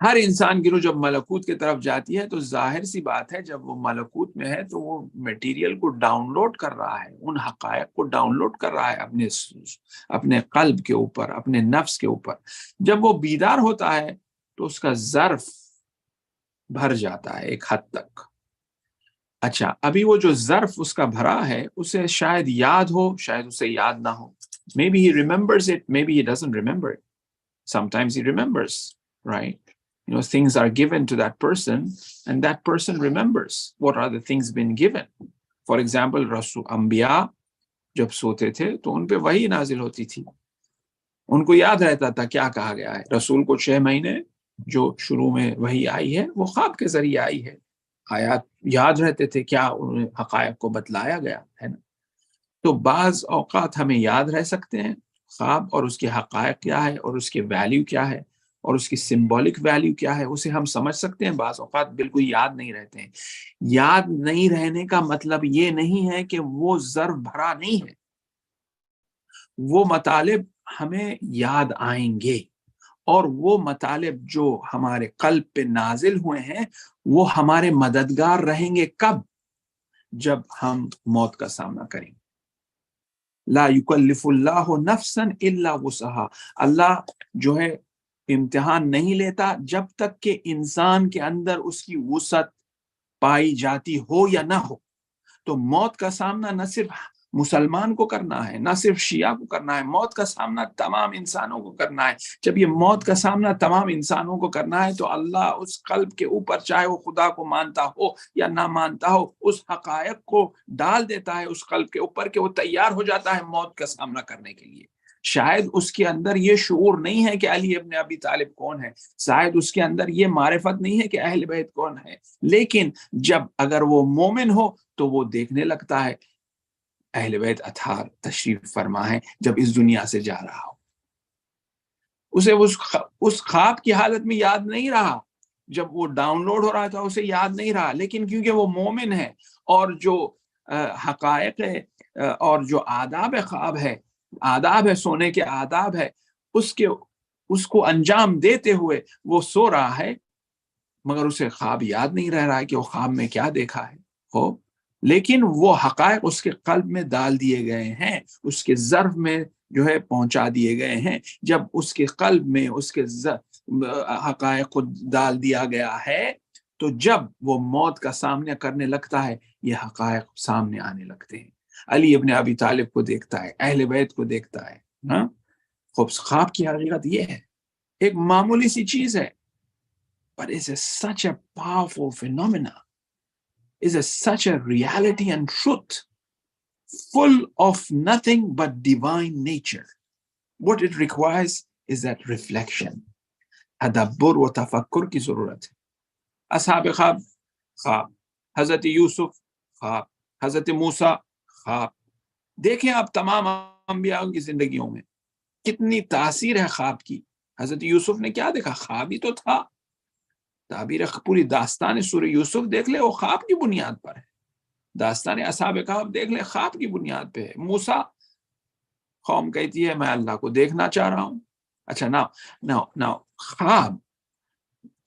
ہر انسان کی روح جب ملکوت کی طرف جاتی ہے تو ظاہر سی بات ہے جب وہ ملکوت میں ہے تو وہ میٹیریل کو ڈاؤن لوڈ کر رہا ہے، ان حقائق کو ڈاؤن لوڈ کر رہا ہے اپنے قلب کے اوپر، اپنے نفس کے اوپر۔ جب وہ بیدار ہوتا ہے تو اس کا ظرف بھر جاتا ہے ایک حد تک۔ اچھا، ابھی وہ جو ظرف اس کا بھرا ہے اسے شاید یاد ہو، شاید اسے یاد نہ ہو۔ Maybe he remembers it, maybe he doesn't remember it. Sometimes he remembers, right? Things are given to that person and that person remembers what are the things been given. For example, رسول انبیاء جب سوتے تھے تو ان پہ وحی نازل ہوتی تھی، ان کو یاد رہتا تھا کیا کہا گیا ہے۔ رسول کو 6 مہینے جو شروع میں وحی آئی ہے وہ خواب کے ذریعے آئی ہے، آیات یاد رہتے تھے کیا انہیں حقائق کو بتلایا گیا ہے نا۔ تو بعض اوقات ہمیں یاد رہ سکتے ہیں خواب، اور اس کے حقائق کیا ہے اور اس کے ویلیو کیا ہے اور اس کی سمبولک ویلیو کیا ہے اسے ہم سمجھ سکتے ہیں۔ بعض اوقات بالکل یاد نہیں رہتے ہیں۔ یاد نہیں رہنے کا مطلب یہ نہیں ہے کہ وہ ظرف بھرا نہیں ہے، وہ مطالب ہمیں یاد آئیں گے، اور وہ مطالب جو ہمارے قلب پہ نازل ہوئے ہیں وہ ہمارے مددگار رہیں گے۔ کب؟ جب ہم موت کا سامنا کریں۔ لا یکلف اللہ نفسا الا وسعها، اللہ جو ہے امتحان نہیں لیتا جب تک کہ انسان کے اندر اس کی وسعت پائی جاتی ہو یا نہ ہو۔ تو موت کا سامنا نہ صرف مسلمان کو کرنا ہے، نہ صرف شیعہ کو کرنا ہے، موت کا سامنا تمام انسانوں کو کرنا ہے۔ جب یہ موت کا سامنا تمام انسانوں کو کرنا ہے تو اللہ اس قلب کے اوپر، چاہے وہ خدا کو مانتا ہو یا نہ مانتا ہو، اس حقائق کو ڈال دیتا ہے اس قلب کے اوپر کہ وہ تیار ہو جاتا ہے موت کا سامنا کرنے کے لیے۔ شاید اس کے اندر یہ شعور نہیں ہے کہ علی ابن ابی طالب کون ہے، شاید اس کے اندر یہ معرفت نہیں ہے کہ اہل بیت کون ہے، لیکن جب اگر وہ مومن ہو تو وہ دیکھنے لگتا ہے اہل بیت اطہار تشریف فرما ہے جب اس دنیا سے جا رہا ہو۔ اسے اس خواب کی حالت میں یاد نہیں رہا، جب وہ ڈاؤن لوڈ ہو رہا تھا اسے یاد نہیں رہا، لیکن کیونکہ وہ مومن ہے اور جو حقائق ہے اور جو آداب خواب ہے، آداب ہے سونے کے آداب ہے، اس کو انجام دیتے ہوئے وہ سو رہا ہے، مگر اسے خواب یاد نہیں رہ رہا ہے کہ وہ خواب میں کیا دیکھا ہے ہو، لیکن وہ حقائق اس کے قلب میں ڈال دیے گئے ہیں، اس کے ظرف میں جو ہے پہنچا دیے گئے ہیں۔ جب اس کے قلب میں اس کے حقائق کو ڈال دیا گیا ہے تو جب وہ موت کا سامنا کرنے لگتا ہے یہ حقائق سامنے آنے لگتے ہیں۔ علی ابن ابی طالب کو دیکھتا ہے، اہل بیت کو دیکھتا ہے۔ ہاں، خواب کی حقیقت یہ ہے، ایک معمولی سی چیز ہے، but it's such a powerful phenomena. Is such a reality and truth, full of nothing but divine nature. What it requires is that reflection. تدبر و تفکر کی ضرورت ہے۔ اصحاب خواب، حضرت یوسف خواب، حضرت موسیٰ خواب۔ دیکھیں آپ تمام انبیاء کی زندگیوں میں کتنی تاثیر ہے خواب کی۔ حضرت یوسف نے کیا دیکھا؟ خواب ہی تو تھا۔ تعبیر پوری داستان سورہ یوسف دیکھ لے وہ خواب کی بنیاد پر ہے، داستان اصحاب کہف دیکھ لے خواب کی بنیاد پہ ہے۔ موسیٰ، قوم کہتی ہے میں اللہ کو دیکھنا چاہ رہا ہوں۔ اچھا، ناؤ خواب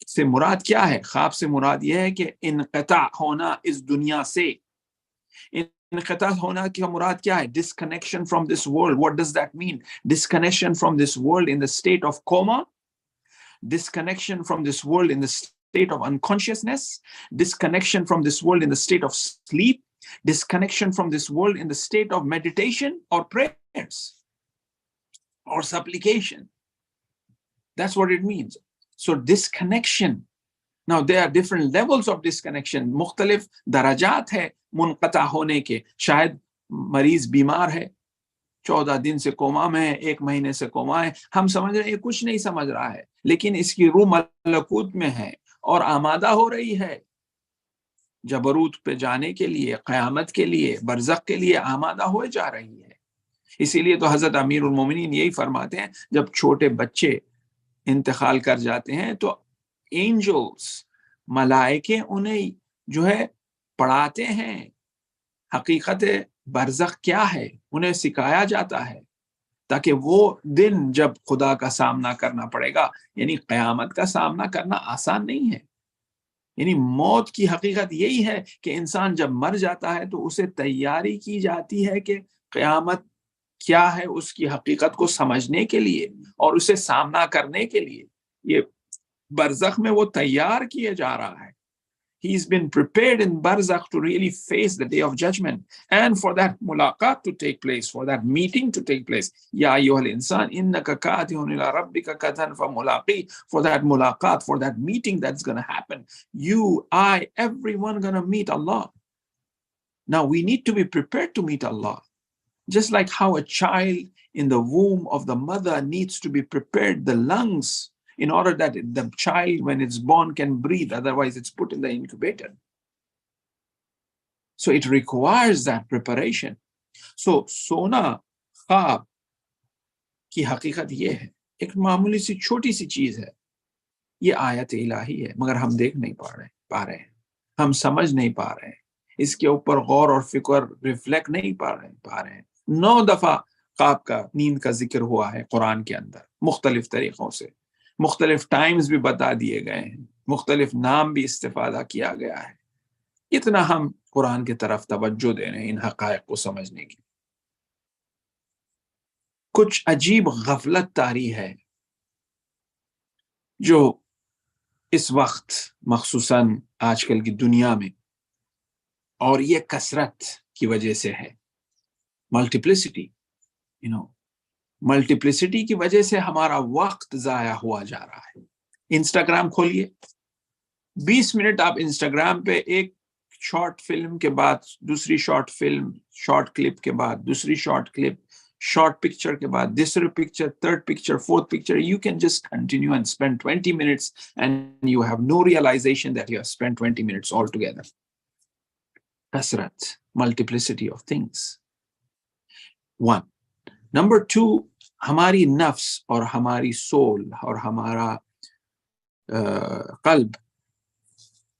سے مراد کیا ہے؟ خواب سے مراد یہ ہے کہ انقطاع ہونا اس دنیا سے۔ انقطاع ہونا کی مراد کیا ہے؟ disconnection from this world. What does that mean? Disconnection from this world in the state of coma, disconnection from this world in the state of unconsciousness, disconnection from this world in the state of sleep, disconnection from this world in the state of meditation or prayers or supplication. That's what it means. So disconnection. Now there are different levels of disconnection. مختلف درجات ہے منقطع ہونے کے۔ شاید مریض بیمار ہے، 14 دن سے کوما میں ہے، 1 مہینے سے کوما ہے، ہم سمجھ رہے ہیں یہ کچھ نہیں سمجھ رہا ہے، لیکن اس کی روح ملکوت میں ہے اور آمادہ ہو رہی ہے جبروت پہ جانے کے لیے، قیامت کے لیے، برزخ کے لیے آمادہ ہوئے جا رہی ہے۔ اسی لیے تو حضرت امیر المومنین یہی فرماتے ہیں جب چھوٹے بچے انتقال کر جاتے ہیں تو اینجلز، ملائکے انہیں جو ہے پڑھاتے ہیں حقیقت برزخ کیا ہے، انہیں سکھایا جاتا ہے تاکہ وہ دن جب خدا کا سامنا کرنا پڑے گا، یعنی قیامت کا سامنا کرنا آسان نہیں ہے. یعنی موت کی حقیقت یہی ہے کہ انسان جب مر جاتا ہے تو اسے تیاری کی جاتی ہے کہ قیامت کیا ہے اس کی حقیقت کو سمجھنے کے لیے اور اسے سامنا کرنے کے لیے. یہ برزخ میں وہ تیار کیا جا رہا ہے. He's been prepared in barzakh to really face the day of judgment and for that mulaqat to take place, for that meeting to take place. Ya ayyuhal insan innaka kadihun ila rabbika kadhan famulaqi. For that mulaqat, for that meeting that's going to happen, you, I, everyone going to meet Allah. Now we need to be prepared to meet Allah. Just like how a child in the womb of the mother needs to be prepared, the lungs, in order that the child, when it's born, can breathe. Otherwise, it's put in the incubator. So it requires that preparation. So, sona خواب کی حقیقت یہ ہے، ایک معمولی سی چھوٹی سی چیز ہے. یہ آیت الہی ہے مگر ہم دیکھ نہیں پا رہے ہیں، ہم سمجھ نہیں پا رہے ہیں، اس کے اوپر غور اور فکر ریفلیکٹ نہیں پا رہے ہیں. 9 دفعہ خواب کا، نیند کا ذکر ہوا ہے قرآن کے اندر مختلف طریقوں سے، مختلف ٹائمز بھی بتا دیے گئے ہیں، مختلف نام بھی استفادہ کیا گیا ہے. اتنا ہم قرآن کی طرف توجہ دے رہے ہیں ان حقائق کو سمجھنے کی. کچھ عجیب غفلت طاری ہے جو اس وقت مخصوصاً آج کل کی دنیا میں، اور یہ کثرت کی وجہ سے ہے. ملٹیپلسٹی، ملٹیپلسٹی کی وجہ سے ہمارا وقت ضائع ہوا جا رہا ہے. انسٹاگرام کھولیے، 20 منٹ آپ انسٹاگرام پہ ایک شارٹ فلم کے بعد دوسری شارٹ فلم، شارٹ کلپ کے بعد دوسری شارٹ کلپ، شارٹ پکچر کے بعد دوسری picture, third picture, fourth picture. You can just continue and spend 20 minutes and you have no realization that you have spent 20 minutes altogether. Kasrat, multiplicity of things. One. Number 2, ہماری نفس اور ہماری سول اور ہمارا قلب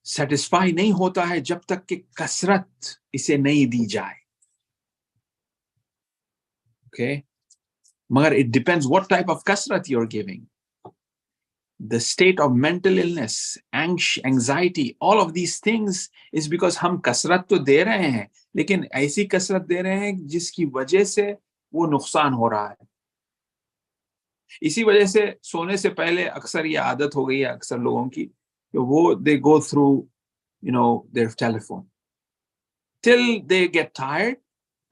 سیٹسفائی نہیں ہوتا ہے جب تک کہ کثرت اسے نہیں دی جائے. Okay? مگر it depends what type of kasrat you're giving. The state of mental illness, anxiety, all of these things is because ہم کثرت تو دے رہے ہیں لیکن ایسی کثرت دے رہے ہیں جس کی وجہ سے وہ نقصان ہو رہا ہے. اسی وجہ سے سونے سے پہلے اکثر یہ عادت ہو گئی ہے اکثر لوگوں کی کہ وہ they go through their telephone till they get tired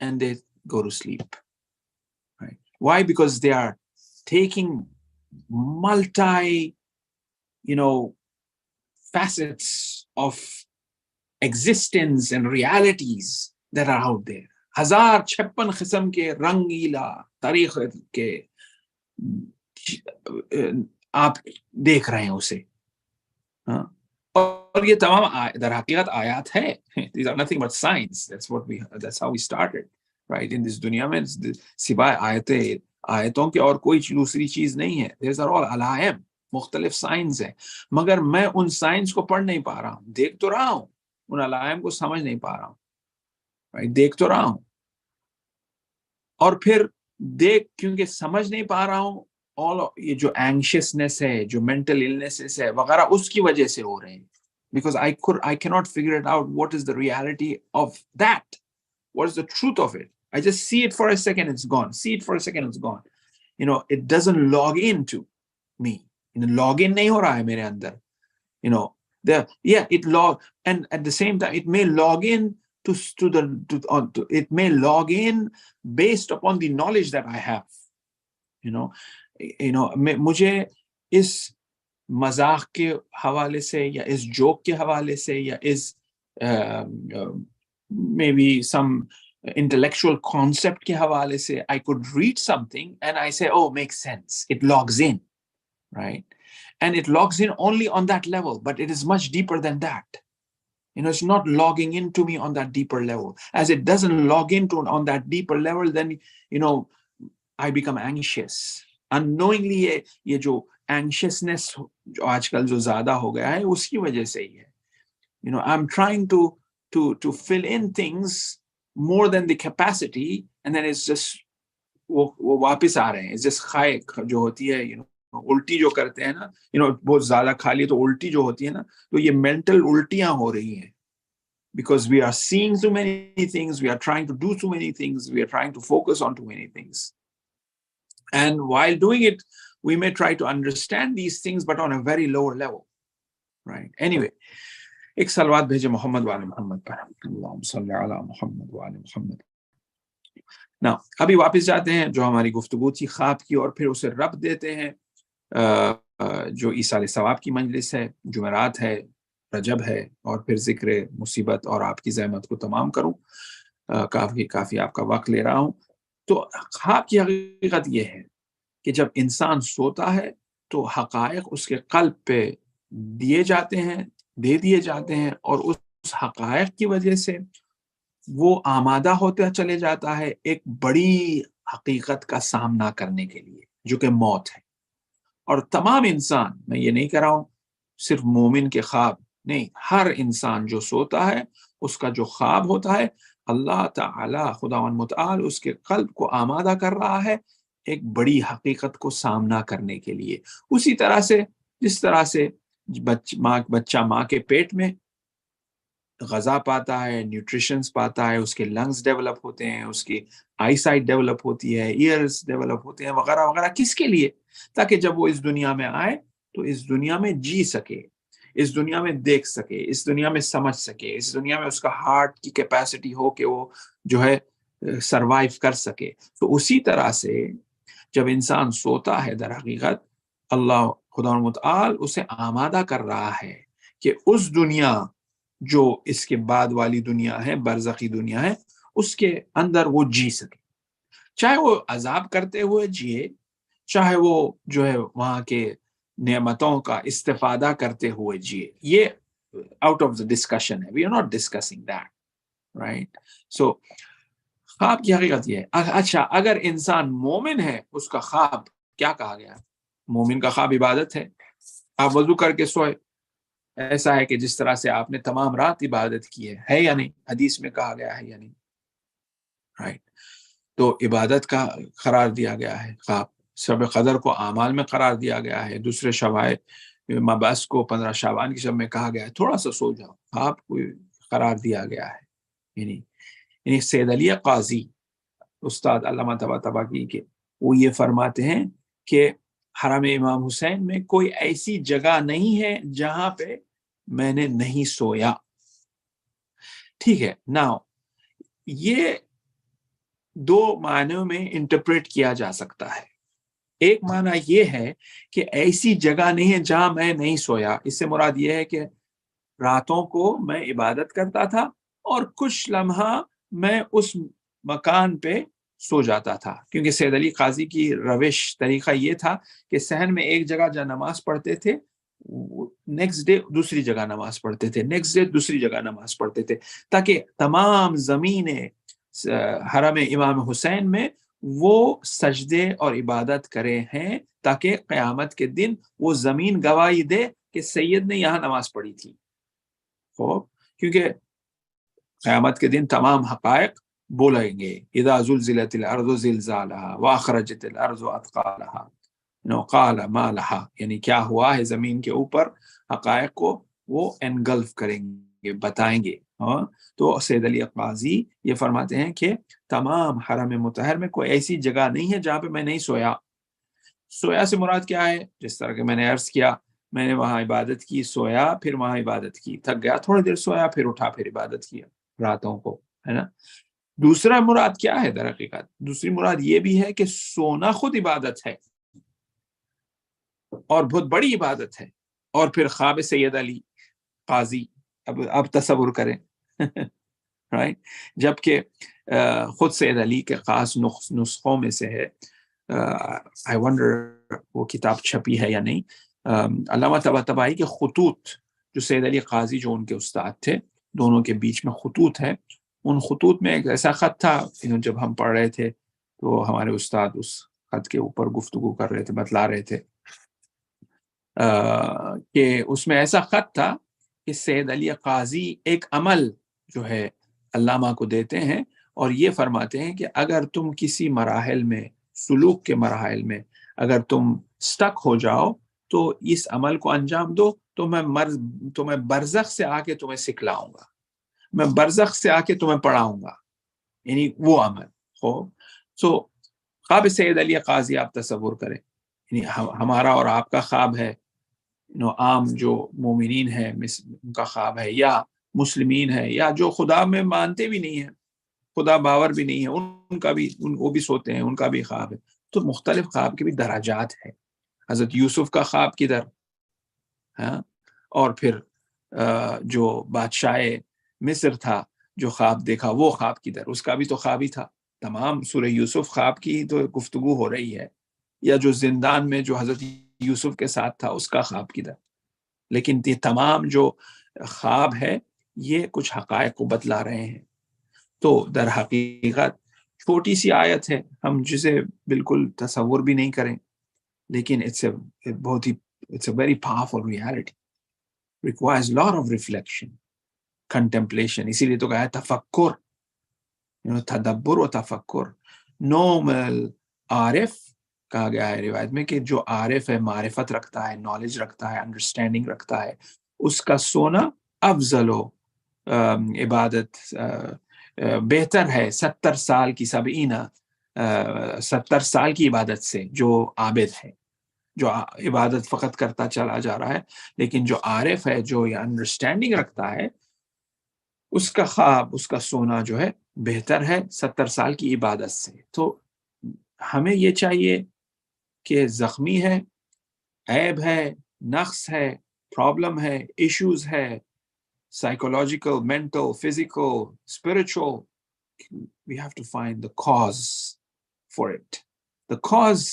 and they go to sleep. Right? Why? Because they are taking multi facets of existence and realities that are out there. 1056 قسم کے رنگیلا طریقے کے آپ دیکھ رہے ہیں اسے. اور یہ تمام در حقیقت آیات ہے. These are nothing but signs. That's how we started, right? In this دنیا میں سوائے آیتوں کے اور کوئی دوسری چیز نہیں ہے. These are all علائم، مختلف سائنس ہیں، مگر میں ان سائنس کو پڑھ نہیں پا رہا ہوں. دیکھ تو رہا ہوں، ان علائم کو سمجھ نہیں پا رہا ہوں. right? دیکھ تو رہا ہوں اور پھر کیونکہ سمجھ نہیں پا رہا ہوں، یہ جو اینکشسنس ہے، جو مینٹل illnesses ہے وغیرہ، اس کی وجہ سے ہو رہے ہیں. Because I cannot figure it out. What is the reality of that? What is the truth of it? I just see it for a second, it's gone. See it for a second, it's gone. It doesn't log into me. Log in نہیں ہو رہا ہے میرے اندر. It log, and at the same time, it may log in it may log in based upon the knowledge that I have. مجھے اس مذاق کے حوالے سے یا اس جوک کے حوالے سے یا اس maybe some intellectual concept کے حوالے سے I could read something and I say, oh, makes sense. It logs in, right? And it logs in only on that level, but it is much deeper than that. It's not logging into me on that deeper level. As it doesn't log into on that deeper level, then, I become anxious. Unknowingly, یہ جو anxiousness جو آج کل جو زیادہ ہو گیا ہے اس کی وجہ سے ہی ہے. I'm trying to fill in things more than the capacity, and then it's just وہ واپس آ رہے ہیں. جس خائق جو ہوتی ہے الٹی جو کرتے ہیں نا, بہت زیادہ کھا لی تو الٹی جو ہوتی ہے نا, تو یہ مینٹل الٹیاں ہو رہی ہیں. Because we are seeing too many things, we are trying to do too many things, we are trying to focus on too many things. And while doing it, we may try to understand these things, but on a very lower level. Right? Anyway, ایک سلوات بھیجے محمد وعلی محمد پر. اللہم صلی علی محمد وعلی محمد. Now, ابھی واپس جاتے ہیں جو ہماری گفتگو تھی خواب کی, اور پھر اسے ربط دیتے ہیں جو ایسال-e-Sawab کی مجلس ہے, جمعرات ہے, رجب ہے, اور پھر ذکر مصیبت اور آپ کی زحمت کو تمام کروں. کافی آپ کا وقت لے رہا ہوں. تو خواب کی حقیقت یہ ہے کہ جب انسان سوتا ہے تو حقائق اس کے قلب پہ دے دیے جاتے ہیں, اور اس حقائق کی وجہ سے وہ آمادہ ہوتا چلے جاتا ہے ایک بڑی حقیقت کا سامنا کرنے کے لیے, جو کہ موت ہے. اور تمام انسان, میں یہ نہیں کہہ رہا ہوں صرف مومن کے خواب نہیں, ہر انسان جو سوتا ہے اس کا جو خواب ہوتا ہے, اللہ تعالی خداوند متعال اس کے قلب کو آمادہ کر رہا ہے ایک بڑی حقیقت کو سامنا کرنے کے لیے. اسی طرح سے جس طرح سے بچہ ماں کے پیٹ میں غذا پاتا ہے, نیوٹریشنز پاتا ہے, اس کے لنگز ڈیولپ ہوتے ہیں, اس کی آئی سائٹ ڈیولپ ہوتی ہے, ایئرز ڈیولپ ہوتے ہیں, وغیرہ وغیرہ. کس کے لیے؟ تاکہ جب وہ اس دنیا میں آئے تو اس دنیا میں جی سکے, اس دنیا میں دیکھ سکے, اس دنیا میں سمجھ سکے, اس دنیا میں اس کا ہارٹ کی کیپیسٹی ہو کہ وہ جو ہے سروائیو کر سکے. تو اسی طرح سے جب انسان سوتا ہے, در حقیقت اللہ خدا متعال اسے آمادہ کر رہا ہے کہ اس دنیا جو اس کے بعد والی دنیا ہے, برزخی دنیا ہے, اس کے اندر وہ جی سکے. چاہے وہ عذاب کرتے ہوئے جیے, چاہے وہ جو ہے وہاں کے نعمتوں کا استفادہ کرتے ہوئے جیے. یہ آؤٹ آف دا ڈسکشن ہے, we are not discussing that, right. So خواب کی حقیقت یہ ہے. اچھا, اگر انسان مومن ہے, اس کا خواب کیا کہا گیا؟ مومن کا خواب عبادت ہے. آپ وضو کر کے سوئے, ایسا ہے کہ جس طرح سے آپ نے تمام رات عبادت کی ہے یا نہیں؟ حدیث میں کہا گیا ہے یا نہیں؟ رائٹ. تو عبادت کا قرار دیا گیا ہے خواب. شب قدر کو اعمال میں قرار دیا گیا ہے. دوسرے شبائے مبعث کو 15 شعبان کی شب میں کہا گیا ہے تھوڑا سا سو جاؤ, خواب کو قرار دیا گیا ہے. یعنی سید علی قاضی استاد علامہ طباطبائی کے وہ یہ فرماتے ہیں کہ حرم امام حسین میں کوئی ایسی جگہ نہیں ہے جہاں پہ میں نے نہیں سویا. ٹھیک ہے. ناؤ یہ دو معنوں میں انٹرپریٹ کیا جا سکتا ہے. ایک معنی یہ ہے کہ ایسی جگہ نہیں ہے جہاں میں نہیں سویا. اس سے مراد یہ ہے کہ راتوں کو میں عبادت کرتا تھا اور کچھ لمحہ میں اس مکان پہ سو جاتا تھا, کیونکہ سید علی قاضی کی روش طریقہ یہ تھا کہ صحن میں ایک جگہ جہاں نماز پڑھتے تھے, نیکسٹ ڈے دوسری جگہ نماز پڑھتے تھے, نیکسٹ ڈے دوسری جگہ نماز پڑھتے تھے, تاکہ تمام زمینیں حرم امام حسین میں وہ سجدے اور عبادت کرے ہیں, تاکہ قیامت کے دن وہ زمین گواہی دے کہ سید نے یہاں نماز پڑھی تھی. کیونکہ قیامت کے دن تمام حقائق بولیں گے. اذا زلزلت الارض زلزالها واخرجت الارض اثقالها قال ما لها, یعنی کیا ہوا ہے زمین کے اوپر, حقائق کو وہ انگلف کریں گے, بتائیں گے. تو سید علی قاضی یہ فرماتے ہیں کہ تمام حرم مطہر میں کوئی ایسی جگہ نہیں ہے جہاں پہ میں نہیں سویا. سویا سے مراد کیا ہے؟ جس طرح کہ میں نے عرض کیا, میں نے وہاں عبادت کی, سویا, پھر وہاں عبادت کی, تھک گیا, تھوڑی دیر سویا, پھر اٹھا, پھر عبادت کیا راتوں کو, ہے نا. دوسرا مراد کیا ہے؟ در حقیقت دوسری مراد یہ بھی ہے کہ سونا خود عبادت ہے اور بہت بڑی عبادت ہے. اور پھر خواب سید علی قاضی, اب تصور کریں رائٹ, جبکہ خود سید علی کے خاص نسخوں میں سے ہے, آئی ونڈر وہ کتاب چھپی ہے یا نہیں, علامہ طباطبائی کے خطوط, جو سید علی قاضی جو ان کے استاد تھے, دونوں کے بیچ میں خطوط ہے. ان خطوط میں ایک ایسا خط تھا, جب ہم پڑھ رہے تھے تو ہمارے استاد اس خط کے اوپر گفتگو کر رہے تھے, بتلا رہے تھے کہ اس میں ایسا خط تھا کہ سید علی قاضی ایک عمل جو ہے علامہ کو دیتے ہیں, اور یہ فرماتے ہیں کہ اگر تم کسی مراحل میں سلوک کے مراحل میں اگر تم سٹک ہو جاؤ تو اس عمل کو انجام دو تو میں برزخ سے آ کے تمہیں سکھلاؤں گا، میں برزخ سے آ کے تمہیں پڑھاؤں گا، یعنی وہ عمل ہو. سو خواب سید علی قاضی آپ تصور کریں، یعنی ہمارا اور آپ کا خواب ہے، عام جو مومنین ہیں ان کا خواب ہے، یا مسلمین ہے، یا جو خدا میں مانتے بھی نہیں ہیں، خدا باور بھی نہیں ہے، ان کا بھی وہ بھی سوتے ہیں، ان کا بھی خواب ہے. تو مختلف خواب کے بھی درجات ہیں. حضرت یوسف کا خواب کدھر، ہاں، اور پھر جو بادشاہ مصر تھا جو خواب دیکھا وہ خواب کدھر، اس کا بھی تو خواب ہی تھا. تمام سورہ یوسف خواب کی تو گفتگو ہو رہی ہے. یا جو زندان میں جو حضرت یوسف کے ساتھ تھا اس کا خواب کدھر. لیکن یہ تمام جو خواب ہے یہ کچھ حقائق کو بتلا رہے ہیں. تو در حقیقت چھوٹی سی آیت ہے، ہم جسے بالکل تصور بھی نہیں کریں، لیکن it's a very powerful reality. Requires lot of reflection, contemplation. اسی لیے تو کہا ہے تفکر، تدبر و تفکر. نومل عارف کہا گیا ہے روایت میں کہ جو عارف ہے، معرفت رکھتا ہے، نالج رکھتا ہے، انڈرسٹینڈنگ رکھتا ہے، اس کا سونا افضل و عبادت بہتر ہے 70 سال کی 70 سال کی عبادت سے جو عابد ہے، جو عبادت فقط کرتا چلا جا رہا ہے. لیکن جو عارف ہے، جو یہ انڈرسٹینڈنگ رکھتا ہے، اس کا خواب، اس کا سونا جو ہے بہتر ہے 70 سال کی عبادت سے. تو ہمیں یہ چاہیے کہ زخمی ہے، عیب ہے، نقص ہے، پرابلم ہے، ایشوز ہے، psychological, mental, physical, spiritual, we have to find the cause for it. The cause,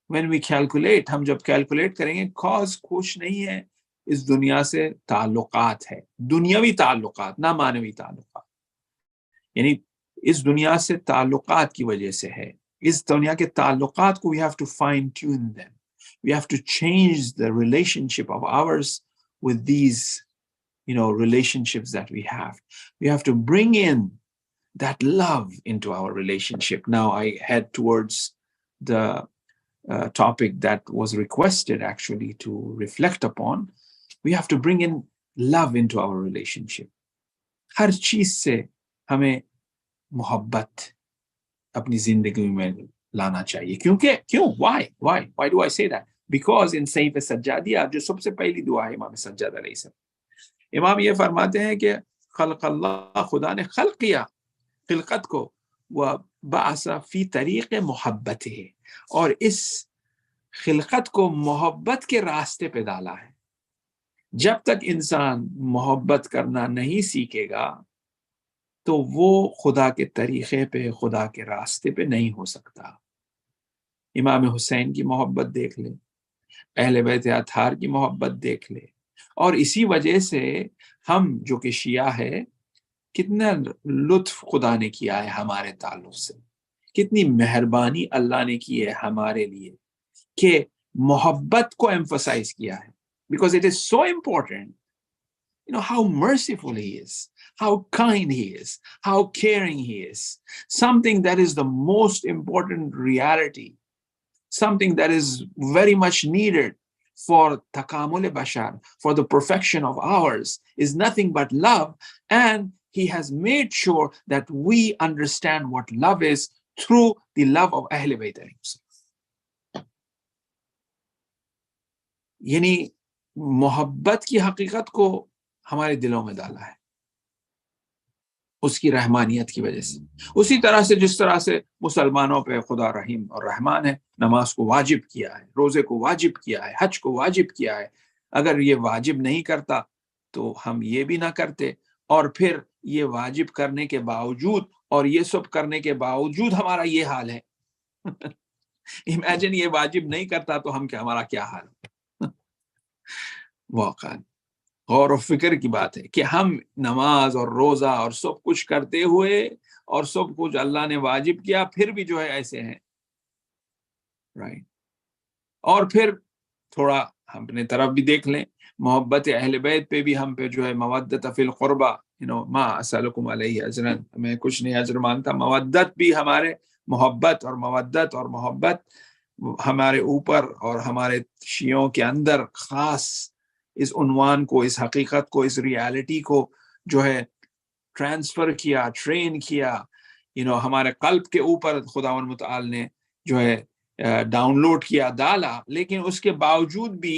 when we calculate، ہم جب calculate کریں گے، cause کچھ نہیں ہے، اس دنیا سے تعلقات ہے، دنیاوی تعلقات، نہ مانوی تعلقات. یعنی اس دنیا سے تعلقات کی وجہ سے ہے. اس دنیا کے تعلقات کو we have to fine tune them. We have to change the relationship of ours with these relationships that we have. We have to bring in that love into our relationship. Now I head towards the topic that was requested actually to reflect upon. We have to bring in love into our relationship. ہر چیز سے ہمیں محبت اپنی زندگی میں لانا چاہیے. کیوں why do I say that? Because in صحیفہ سجادیہ جو سب سے پہلی دعا ہے امام سجاد علیہ السلام، امام یہ فرماتے ہیں کہ خلق اللہ، خدا نے خلق کیا خلقت کو، وبعث فی طریق محبت ہے، اور اس خلقت کو محبت کے راستے پہ ڈالا ہے. جب تک انسان محبت کرنا نہیں سیکھے گا تو وہ خدا کے طریقے پہ، خدا کے راستے پہ نہیں ہو سکتا. امام حسین کی محبت دیکھ لے، اہل بیت اطہار کی محبت دیکھ لے. اور اسی وجہ سے ہم جو کہ شیعہ ہے، کتنا لطف خدا نے کیا ہے ہمارے تعلق سے، کتنی مہربانی اللہ نے کی ہے ہمارے لیے کہ محبت کو ایمفسائز کیا ہے. Because it is so important, how merciful he is, how kind he is, how caring he is. Something that is the most important reality, something that is very much needed for takamul bashar, for the perfection of ours, is nothing but love. And he has made sure that we understand what love is through the love of Ahl Bayt. یعنی محبت کی حقیقت کو ہمارے دلوں میں ڈالا ہے اس کی رحمانیت کی وجہ سے. اسی طرح سے جس طرح سے مسلمانوں پہ خدا رحیم اور رحمان ہے، نماز کو واجب کیا ہے، روزے کو واجب کیا ہے، حج کو واجب کیا ہے. اگر یہ واجب نہیں کرتا تو ہم یہ بھی نہ کرتے، اور پھر یہ واجب کرنے کے باوجود اور یہ سب کرنے کے باوجود ہمارا یہ حال ہے. امیجن یہ واجب نہیں کرتا تو ہمارا کیا حال ہے. واقعا غور و فکر کی بات ہے کہ ہم نماز اور روزہ اور سب کچھ کرتے ہوئے اور سب کچھ اللہ نے واجب کیا، پھر بھی جو ہے ایسے ہیں، رائٹ. اور پھر تھوڑا ہم اپنے طرف بھی دیکھ لیں، محبت اہل بیت پہ بھی ہم پہ جو ہے مودت فی القربہ، ما اسألکم علیہ اجرا، میں کچھ نہیں اجر مانگتا. مودت بھی ہمارے محبت اور مودت اور محبت ہمارے اوپر اور ہمارے شیعوں کے اندر خاص اس عنوان کو، اس حقیقت کو، اس ریالٹی کو جو ہے ٹرانسفر کیا، ٹرین کیا، ہمارے قلب کے اوپر خداوند متعال نے جو ہے ڈاؤن لوڈ کیا، ڈالا، لیکن اس کے باوجود بھی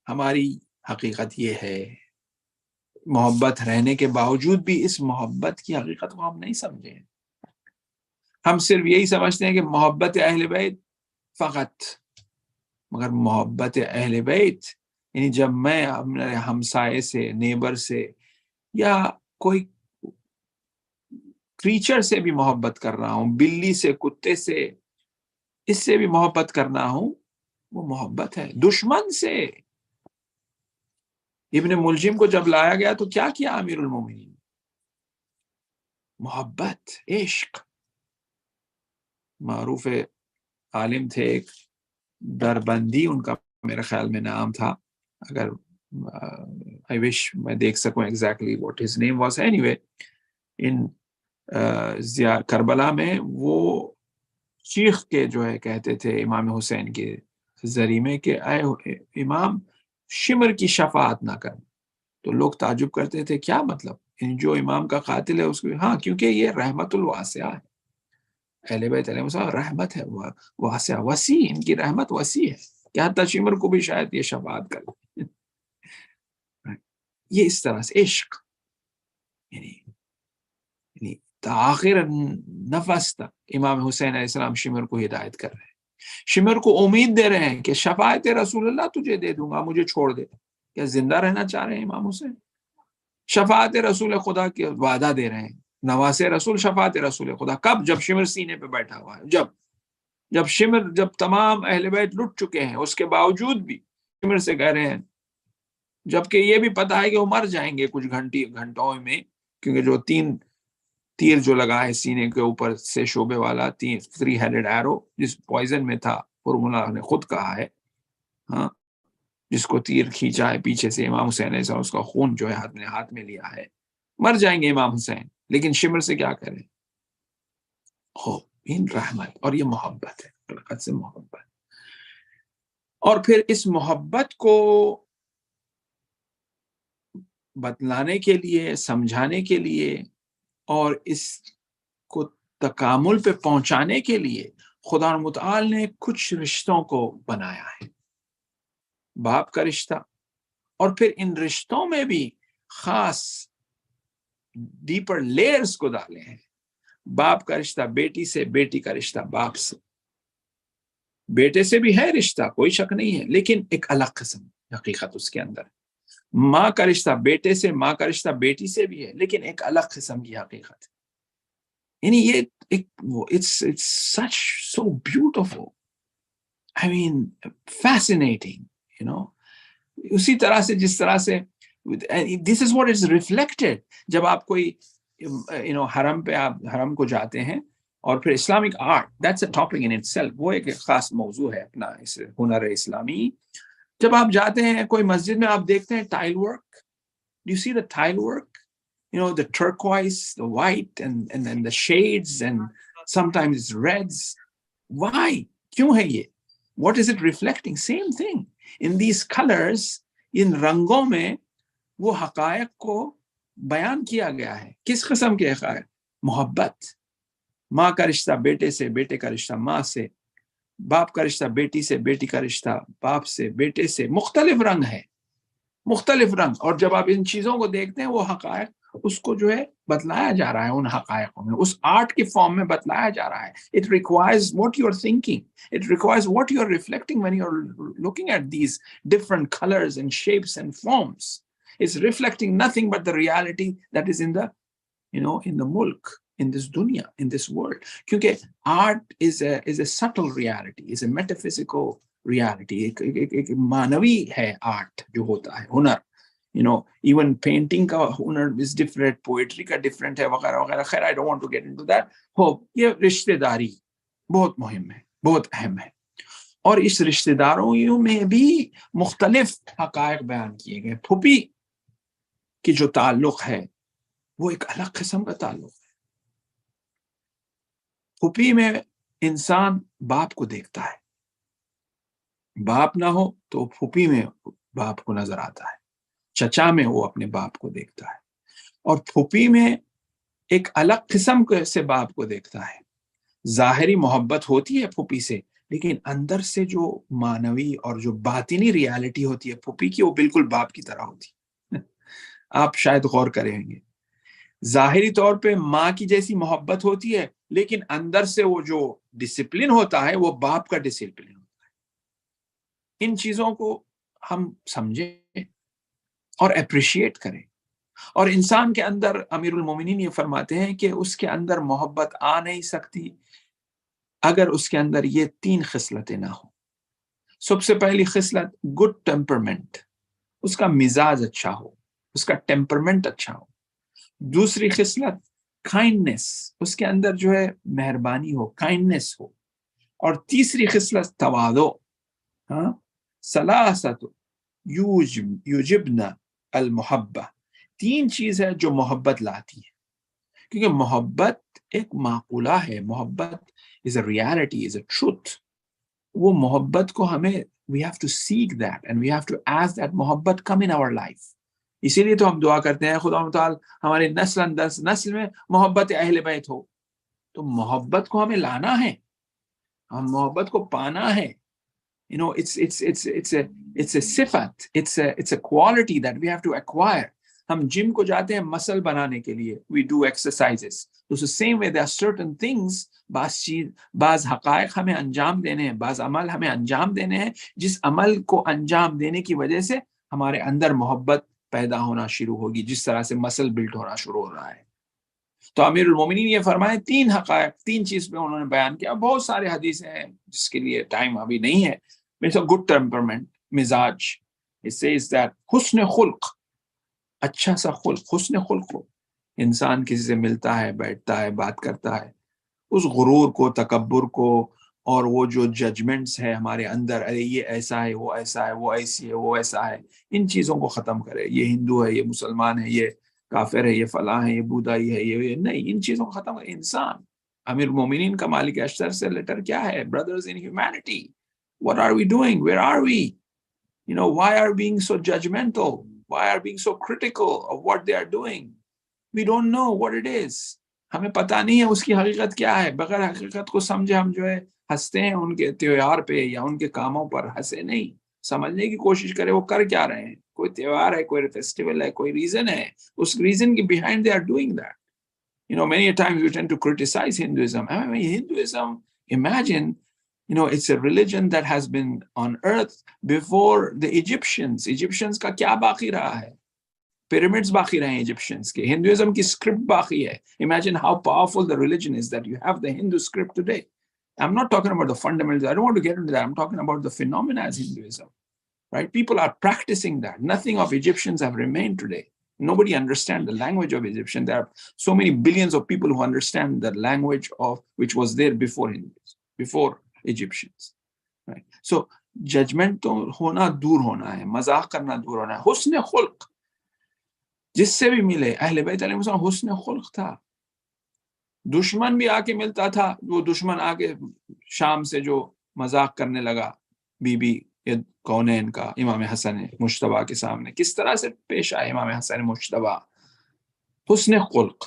ہماری حقیقت یہ ہے، محبت رہنے کے باوجود بھی اس محبت کی حقیقت کو ہم نہیں سمجھے۔ ہم صرف یہی سمجھتے ہیں کہ محبت اہل بیت فقط، مگر محبت اہل بیت یعنی جب میں اپنے ہمسائے سے، نیبر سے، یا کوئی کریچر سے بھی محبت کر رہا ہوں، بلی سے، کتے سے، اس سے بھی محبت کرنا ہوں، وہ محبت ہے۔ دشمن سے ابن ملجم کو جب لایا گیا تو کیا کیا امیر المومنین؟ محبت، عشق۔ معروف عالم تھے ایک، دربندی ان کا میرے خیال میں نام تھا، اگر I wish میں دیکھ سکوں exactly what his name was. Anyway, ان کربلا میں وہ چیخ کے جو ہے کہتے تھے امام حسین کے ذریعے میں کہ اے امام شمر کی شفاعت نہ کر، تو لوگ تعجب کرتے تھے کیا مطلب، جو امام کا قاتل ہے اس کو، ہاں کیونکہ یہ رحمت الواسعہ ہے، اہل بیت علیہ السلام رحمت ہے، واسعہ، وسیع، ان کی رحمت وسیع ہے کہ حتیٰ شمر کو بھی شاید یہ شفاعت کرے۔ یہ اس طرح سے عشق، یعنی تاخیر نفس تک امام حسین علیہ السلام شمر کو ہدایت کر رہے ہیں، شمر کو امید دے رہے ہیں کہ شفاعت رسول اللہ تجھے دے دوں گا، مجھے چھوڑ دے۔ کیا زندہ رہنا چاہ رہے ہیں امام حسین؟ شفاعت رسول خدا کے وعدہ دے رہے ہیں، نواز رسول شفاعت رسول خدا، کب؟ جب شمر سینے پہ بیٹھا ہوا ہے، جب تمام اہل بیت لٹ چکے ہیں، اس کے باوجود بھی شمر سے کہہ رہے ہیں، جبکہ یہ بھی پتا ہے کہ وہ مر جائیں گے کچھ گھنٹوں میں، کیونکہ جو 3 تیر جو لگا ہے سینے کے اوپر سے شعبے والا 3 ہیڈڈ ایرو، جس پوائزن میں تھا، فارمولا نے خود کہا ہے، ہاں، جس کو تیر کھینچا ہے پیچھے سے امام حسین علیہ السلام، اس کا خون جو ہے ہاتھ میں لیا ہے، مر جائیں گے امام حسین، لیکن شمر سے کیا کریں؟ ان رحمت، اور یہ محبت ہے، خلقت سے محبت۔ اور پھر اس محبت کو بتلانے کے لیے، سمجھانے کے لیے، اور اس کو تکامل پہ پہنچانے کے لیے خدا متعال نے کچھ رشتوں کو بنایا ہے، باپ کا رشتہ، اور پھر ان رشتوں میں بھی خاص ڈیپر لیئرز کو ڈالے ہیں۔ باپ کا رشتہ بیٹی سے، بیٹی کا رشتہ باپ سے، بیٹے سے بھی ہے رشتہ، کوئی شک نہیں ہے، لیکن ایک الگ قسم حقیقت اس کے اندر۔ ماں کا رشتہ بیٹے سے، ماں کا رشتہ بیٹی سے بھی ہے، لیکن ایک الگ قسم کی حقیقت ہے۔ یعنی یہ it's such so beautiful, I mean fascinating, اسی طرح سے جس طرح سے this is what is reflected جب آپ کوئی حرم پہ، آپ حرم کو جاتے ہیں، اور پھر Islamic art, that's a topic in itself، وہ ایک خاص موضوع ہے اپنا، اس ہنر اسلامی۔ جب آپ جاتے ہیں کوئی مسجد میں، آپ دیکھتے ہیں tile work, do you see the tile work, the turquoise, the white, and then the shades, and sometimes it's reds. Why? کیوں ہے یہ؟ What is it reflecting? Same thing. In these colors, ان رنگوں میں وہ حقائق کو بیان کیا گیا ہے۔ کس قسم کے حقائق؟ محبت، ماں کا رشتہ بیٹے سے، بیٹے کا رشتہ ماں سے، باپ کا رشتہ بیٹی سے، بیٹی کا رشتہ باپ سے، بیٹے سے، مختلف رنگ ہے، مختلف رنگ۔ اور جب آپ ان چیزوں کو دیکھتے ہیں، وہ حقائق، اس کو جو ہے بتلایا جا رہا ہے، ان حقائقوں میں، اس آرٹ کے فارم میں بتلایا جا رہا ہے۔ It requires what you are thinking. It requires what you are reflecting when you are looking at these different colors and shapes and forms. It's reflecting nothing but the reality that is in the, in the mulk, in this dunya, in this world. کیونکہ art is a subtle reality, is a metaphysical reality. ایک معنوی ہے آرٹ جو ہوتا ہے، ہنر، even painting کا ہنر is different, poetry کا different ہے، وغیرہ وغیرہ۔ خیر I don't want to get into that. یہ رشتہ داری بہت مہم ہے، بہت اہم ہے، اور اس رشتہ داروں میں بھی مختلف حقائق بیان کیے گئے۔ پھوپھی کی جو تعلق ہے وہ ایک الگ قسم کا تعلق ہے۔ پھوپھی میں انسان باپ کو دیکھتا ہے، باپ نہ ہو تو پھوپھی میں باپ کو نظر آتا ہے، چچا میں وہ اپنے باپ کو دیکھتا ہے، اور پھوپھی میں ایک الگ قسم سے باپ کو دیکھتا ہے۔ ظاہری محبت ہوتی ہے پھوپھی سے، لیکن اندر سے جو معنوی اور جو باطنی ریالٹی ہوتی ہے پھوپھی کی، وہ بالکل باپ کی طرح ہوتی ہے۔ آپ شاید غور کریں گے، ظاہری طور پہ ماں کی جیسی محبت ہوتی ہے، لیکن اندر سے وہ جو ڈسپلن ہوتا ہے وہ باپ کا ڈسپلن ہوتا ہے۔ ان چیزوں کو ہم سمجھیں اور اپریشیٹ کریں، اور انسان کے اندر امیر المومنین یہ فرماتے ہیں کہ اس کے اندر محبت آ نہیں سکتی اگر اس کے اندر یہ 3 خصلتیں نہ ہوں۔ سب سے پہلی خصلت گڈ ٹیمپرمنٹ، اس کا مزاج اچھا ہو، اس کا ٹیمپرمنٹ اچھا ہو۔ دوسری خصلت کائنڈنس، اس کے اندر جو ہے مہربانی ہو، کائنڈنس ہو۔ اور تیسری خصلت تواضع۔ ہاں، ثلاثت یوجبن المحبہ، 3 چیز ہے جو محبت لاتی ہے، کیونکہ محبت ایک معقولہ ہے، محبت is a reality, is a truth۔ وہ محبت کو ہمیں we have to seek that and we have to ask that محبت come in our life۔ اسی لیے تو ہم دعا کرتے ہیں خدا متعال ہماری نسل اندر نسل میں محبت اہل بیت ہو۔ تو محبت کو ہمیں لانا ہے، ہم محبت کو پانا ہے۔ You know, it's a صفت، it's a quality that we have to acquire۔ ہم جم کو جاتے ہیں مسل بنانے کے لیے، we do exercises۔ تو the same way there are certain things، بعض حقائق ہمیں انجام دینے ہیں، بعض عمل ہمیں انجام دینے ہیں، جس عمل کو انجام دینے کی وجہ سے ہمارے اندر محبت پیدا ہونا شروع ہوگی، جس طرح سے مسل بلڈ ہونا شروع ہو رہا ہے۔ تو امیر المومنین یہ فرمائے 3 حقائق، 3 چیز پہ انہوں نے بیان کیا۔ بہت سارے حدیثیں ہیں جس کے لیے ٹائم ابھی نہیں ہے۔ گڈ ٹیمپرمنٹ، مزاج، اس سے از دیٹ حسن خلق، اچھا سا خلق، حسن خلق ہو۔ انسان کسی سے ملتا ہے، بیٹھتا ہے، بات کرتا ہے، اس غرور کو، تکبر کو، اور وہ جو ججمنٹس ہے ہمارے اندر، ارے یہ ایسا ہے، وہ ایسا ہے، وہ ایسی ہے، وہ ایسا ہے، ان چیزوں کو ختم کرے۔ یہ ہندو ہے، یہ مسلمان ہے، یہ کافر ہے، یہ فلاں ہے، یہ بودائی ہے، یہ نہیں، ان چیزوں کو ختم کرے۔ انسان، امیر مومنین کا مالک اشتر سے لیٹر کیا ہے؟ brothers in humanity, what are we doing? Where are we? You know, why are we being so judgmental? Why are we being so critical of what they are doing? We don't know what it is۔ ہمیں پتہ نہیں ہے اس کی حقیقت کیا ہے۔ بغیر حقیقت کو سمجھے ہم جو ہے ہنستے ہیں ان کے تہوار پہ یا ان کے کاموں پر، ہنسے نہیں، سمجھنے کی کوشش کرے وہ کر کیا رہے ہیں۔ کوئی تہوار ہے، کوئی فیسٹیول ہے، کوئی ریزن ہے، اس ریزن کے behind they are doing that۔ You know, many a times we tend to criticize Hinduism۔ I mean, Hinduism, imagine, you know, it's a religion that has been on earth before the Egyptians۔ Egyptians کا کیا باقی رہا ہے؟ pyramids باقی رہے ہیں ایجپشنز کے، ہندوازم کی script باقی ہے۔ Imagine how powerful the religion is that you have the Hindu script today۔ I'm not talking about the fundamentals, I don't want to get into that, I'm talking about the phenomena as Hinduism, right? People are practicing that। Nothing of Egyptians have remained today۔ Nobody understands the language of Egyptian۔ There are so many billions of people who understand the language of which was there before Hindus, before Egyptians, right? So judgment تو ہونا دور ہونا ہے، مذاق کرنا دور ہونا ہے۔ حسن خلق، جس سے بھی ملے، اہل بیت علیہ السلام حسن خلق تھا۔ دشمن بھی آ کے ملتا تھا، وہ دشمن آ کے شام سے جو مذاق کرنے لگا بی بی کونین کا، امام حسن مجتبیٰ کے سامنے کس طرح سے پیش آئے امام حسن مجتبیٰ، حسن خلق۔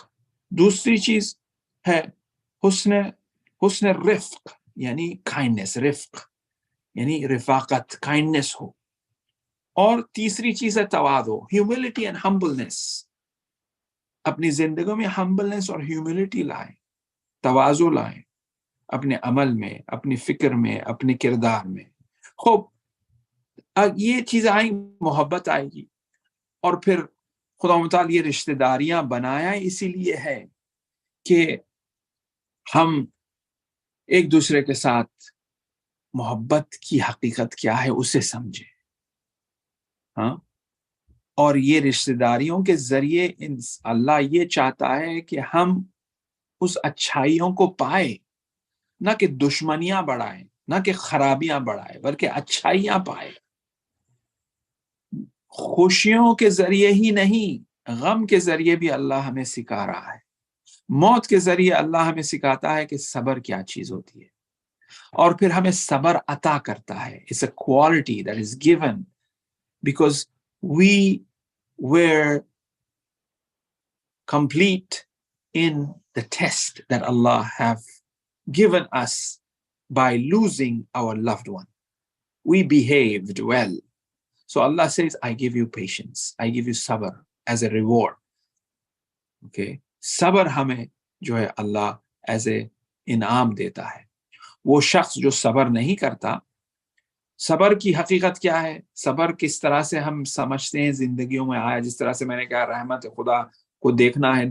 دوسری چیز ہے حسن رفق، یعنی کائنڈنس، رفق یعنی رفاقت، کائنڈنس ہو۔ اور تیسری چیز ہے تواضع، ہیوملٹی اینڈ ہمبلنس۔ اپنی زندگی میں ہمبلنس اور ہیوملٹی لائیں، تواضع لائیں، اپنے عمل میں، اپنی فکر میں، اپنے کردار میں۔ خوب یہ چیزیں آئیں، محبت آئے گی۔ اور پھر خدا متعالی یہ رشتہ داریاں بنایا اسی لیے ہے کہ ہم ایک دوسرے کے ساتھ محبت کی حقیقت کیا ہے اسے سمجھیں۔ ہاں، اور یہ رشتہ داریوں کے ذریعے اللہ یہ چاہتا ہے کہ ہم اس اچھائیوں کو پائے، نہ کہ دشمنیاں بڑھائیں، نہ کہ خرابیاں بڑھائیں، بلکہ اچھائیاں پائے۔ خوشیوں کے ذریعے ہی نہیں، غم کے ذریعے بھی اللہ ہمیں سکھا رہا ہے۔ موت کے ذریعے اللہ ہمیں سکھاتا ہے کہ صبر کیا چیز ہوتی ہے، اور پھر ہمیں صبر عطا کرتا ہے. It's a quality that is given because we were complete in the test that Allah have given us by losing our loved one. We behaved well. So Allah says, I give you patience. I give you sabr as a reward. Okay. صبر ہمیں جو ہے اللہ ایز اے انعام دیتا ہے. وہ شخص جو صبر نہیں کرتا، صبر کی حقیقت کیا ہے؟ صبر کس طرح سے ہم سمجھتے ہیں زندگیوں میں آیا، جس طرح سے میں نے کہا رحمت خدا کو دیکھنا ہے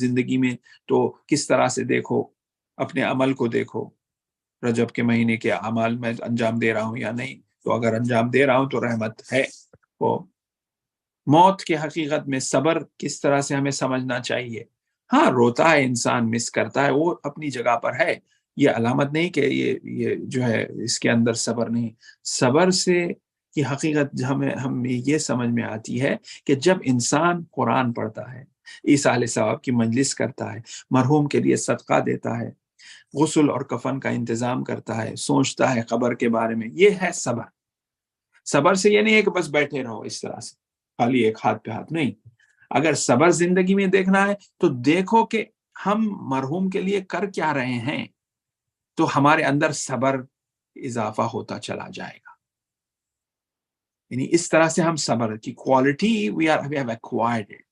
زندگی میں، تو کس طرح سے دیکھو، اپنے عمل کو دیکھو، رجب کے مہینے کے اعمال میں انجام دے رہا ہوں یا نہیں، تو اگر انجام دے رہا ہوں تو رحمت ہے. وہ موت کے حقیقت میں صبر کس طرح سے ہمیں سمجھنا چاہیے. ہاں روتا ہے انسان، مس کرتا ہے، وہ اپنی جگہ پر ہے، یہ علامت نہیں کہ یہ جو ہے اس کے اندر صبر نہیں. صبر سے کی حقیقت ہم یہ سمجھ میں آتی ہے کہ جب انسان قرآن پڑھتا ہے، اصال-e-Sawab کی مجلس کرتا ہے، مرحوم کے لیے صدقہ دیتا ہے، غسل اور کفن کا انتظام کرتا ہے، سوچتا ہے قبر کے بارے میں، یہ ہے صبر. صبر سے یہ نہیں ہے کہ بس بیٹھے رہو اس طرح سے خالی ایک ہاتھ پہ ہاتھ، نہیں. اگر صبر زندگی میں دیکھنا ہے تو دیکھو کہ ہم مرحوم کے لیے کر کیا رہے ہیں، تو ہمارے اندر صبر اضافہ ہوتا چلا جائے گا. یعنی اس طرح سے ہم صبر کی quality we have acquired it.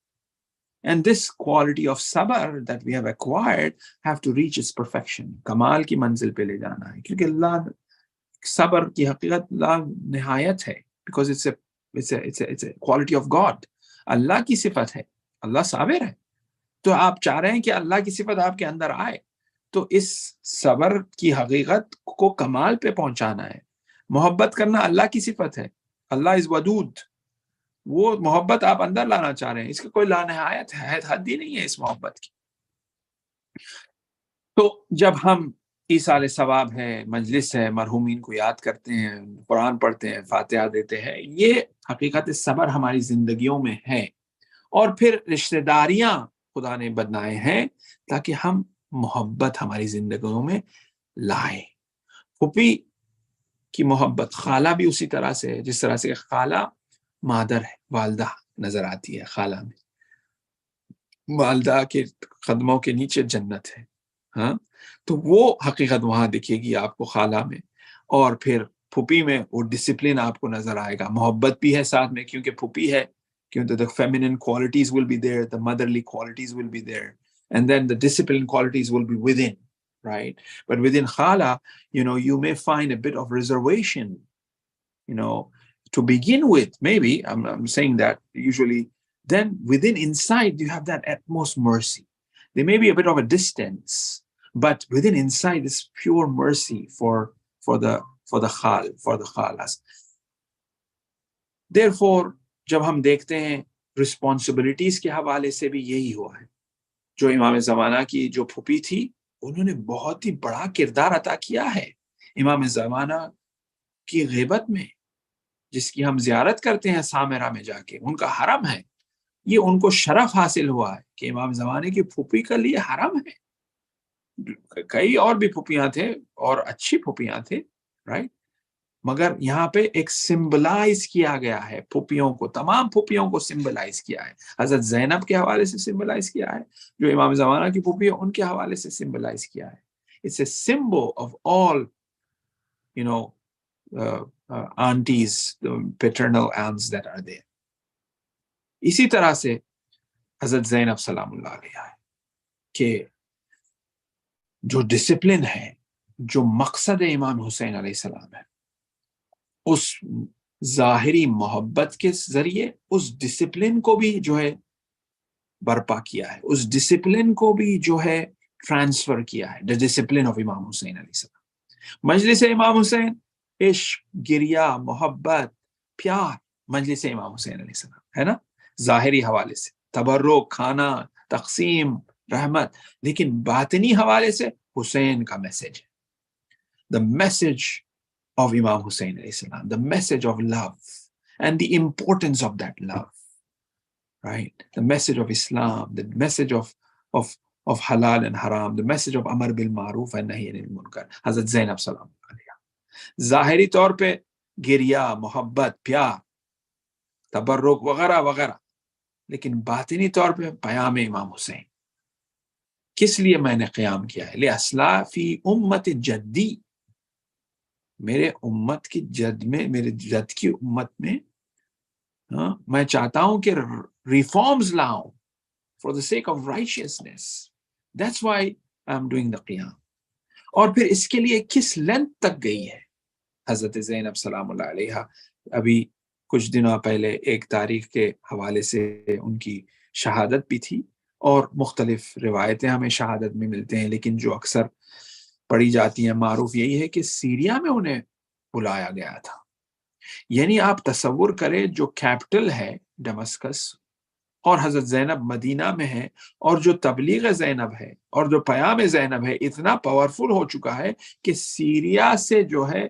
And this quality of sabr that we have acquired have to reach its perfection. کمال کی منزل پہ لے جانا ہے، کیونکہ اللہ صبر کی حقیقت لا نہایت ہے، because it's a quality of God. اللہ کی صفت ہے، اللہ صابر ہے. تو آپ چاہ رہے ہیں کہ اللہ کی صفت آپ کے اندر آئے، تو اس صبر کی حقیقت کو کمال پہ پہنچانا ہے. محبت کرنا اللہ کی صفت ہے، اللہ از ودود، وہ محبت آپ اندر لانا چاہ رہے ہیں، اس کا کوئی لا نہایت ہے، حد ہی نہیں ہے اس محبت کی. تو جب ہم اصال-e-Sawab ہے، مجلس ہے، مرحومین کو یاد کرتے ہیں، قرآن پڑھتے ہیں، فاتحہ دیتے ہیں، یہ حقیقت صبر ہماری زندگیوں میں ہے. اور پھر رشتہ داریاں خدا نے بنائے ہیں تاکہ ہم محبت ہماری زندگیوں میں لائیں. پھوپھی کی محبت، خالہ بھی اسی طرح سے ہے، جس طرح سے خالہ مادر ہے، والدہ نظر آتی ہے خالہ میں، والدہ کے قدموں کے نیچے جنت ہے. ہاں، تو وہ حقیقت وہاں دکھے گی آپ کو خالہ میں. اور پھر پھوپھی میں وہ ڈسپلن آپ کو نظر آئے گا، محبت بھی ہے ساتھ میں، کیونکہ پھوپھی ہے، کیونکہ the feminine qualities will be there, the motherly qualities will be there, and then the discipline qualities will be within, right? But within khala, you may find a bit of reservation, to begin with, maybe, I'm saying that usually, then within inside you have that utmost mercy. There may be a bit of a distance, but within inside is pure mercy for the khalas. Therefore, جب ہم دیکھتے ہیں رسپانسبلٹیز کے حوالے سے بھی یہی ہوا ہے. جو امام زمانہ کی جو پھوپھی تھی، انہوں نے بہت ہی بڑا کردار عطا کیا ہے امام زمانہ کی غیبت میں، جس کی ہم زیارت کرتے ہیں سامرہ میں جا کے، ان کا حرم ہے. یہ ان کو شرف حاصل ہوا ہے کہ امام زمانے کی پھوپھی کا لیے حرم ہے. کئی اور بھی پھوپھیاں تھے اور اچھی پھوپھیاں تھے، رائٹ، مگر یہاں پہ ایک سمبلائز کیا گیا ہے پھوپھیوں کو، تمام پھوپھیوں کو سمبلائز کیا ہے. حضرت زینب کے حوالے سے سمبلائز کیا ہے، جو امام زمانہ کی پھوپھی ہے ان کے حوالے سے سمبلائز کیا ہے. It's a symbol of all, aunties, the paternal aunts that are there. اسی طرح سے حضرت زینب سلام اللہ علیہ ہے کہ جو ڈسپلن ہے، جو مقصد امام حسین علیہ السلام ہے، اس ظاہری محبت کے ذریعے اس ڈسپلن کو بھی جو ہے برپا کیا ہے، اس ڈسپلن کو بھی جو ہے ٹرانسفر کیا ہے. the discipline of امام حسین علیہ السلام. مجلس امام حسین، عشق، گریہ، محبت، پیار، مجلس امام حسین علیہ السلام ہے نا، ظاہری حوالے سے تبرک، کھانا، تقسیم، رحمت، لیکن باطنی حوالے سے حسین کا میسج ہے. the message of Imam Hussein alayhi salam, the message of love and the importance of that love, right? The message of Islam, the message of of halal and haram, the message of amar bil maruf and nahi anil munkar. Hazrat Zainab salam alaiha. ظاہری طور پہ گریا، محبت، پیار، تبرک وغیرہ وغیرہ، لیکن باطنی طور پہ پیام امام حسین. کس لیے میں نے قیام کیا ہے؟ لِأَسْلَافِ امت جدی، میرے امت کی جد میں، میرے جد کی امت میں میں چاہتا ہوں کہ ریفارمز لاؤں for the sake of righteousness. That's why I'm doing the qiyam. اور پھر اس کے لیے کس لینتھ تک گئی ہے حضرت زینب سلام اللہ علیہا. ابھی کچھ دنوں پہلے ایک تاریخ کے حوالے سے ان کی شہادت بھی تھی، اور مختلف روایتیں ہمیں شہادت میں ملتے ہیں، لیکن جو اکثر پڑھی جاتی ہیں معروف یہی ہے کہ سیریا میں انہیں بلایا گیا تھا. یعنی آپ تصور کریں، جو کیپٹل ہے ڈمسکس اور حضرت زینب مدینہ میں ہے، اور جو تبلیغ زینب ہے اور جو پیام زینب ہے اتنا پاورفل ہو چکا ہے کہ سیریا سے جو ہے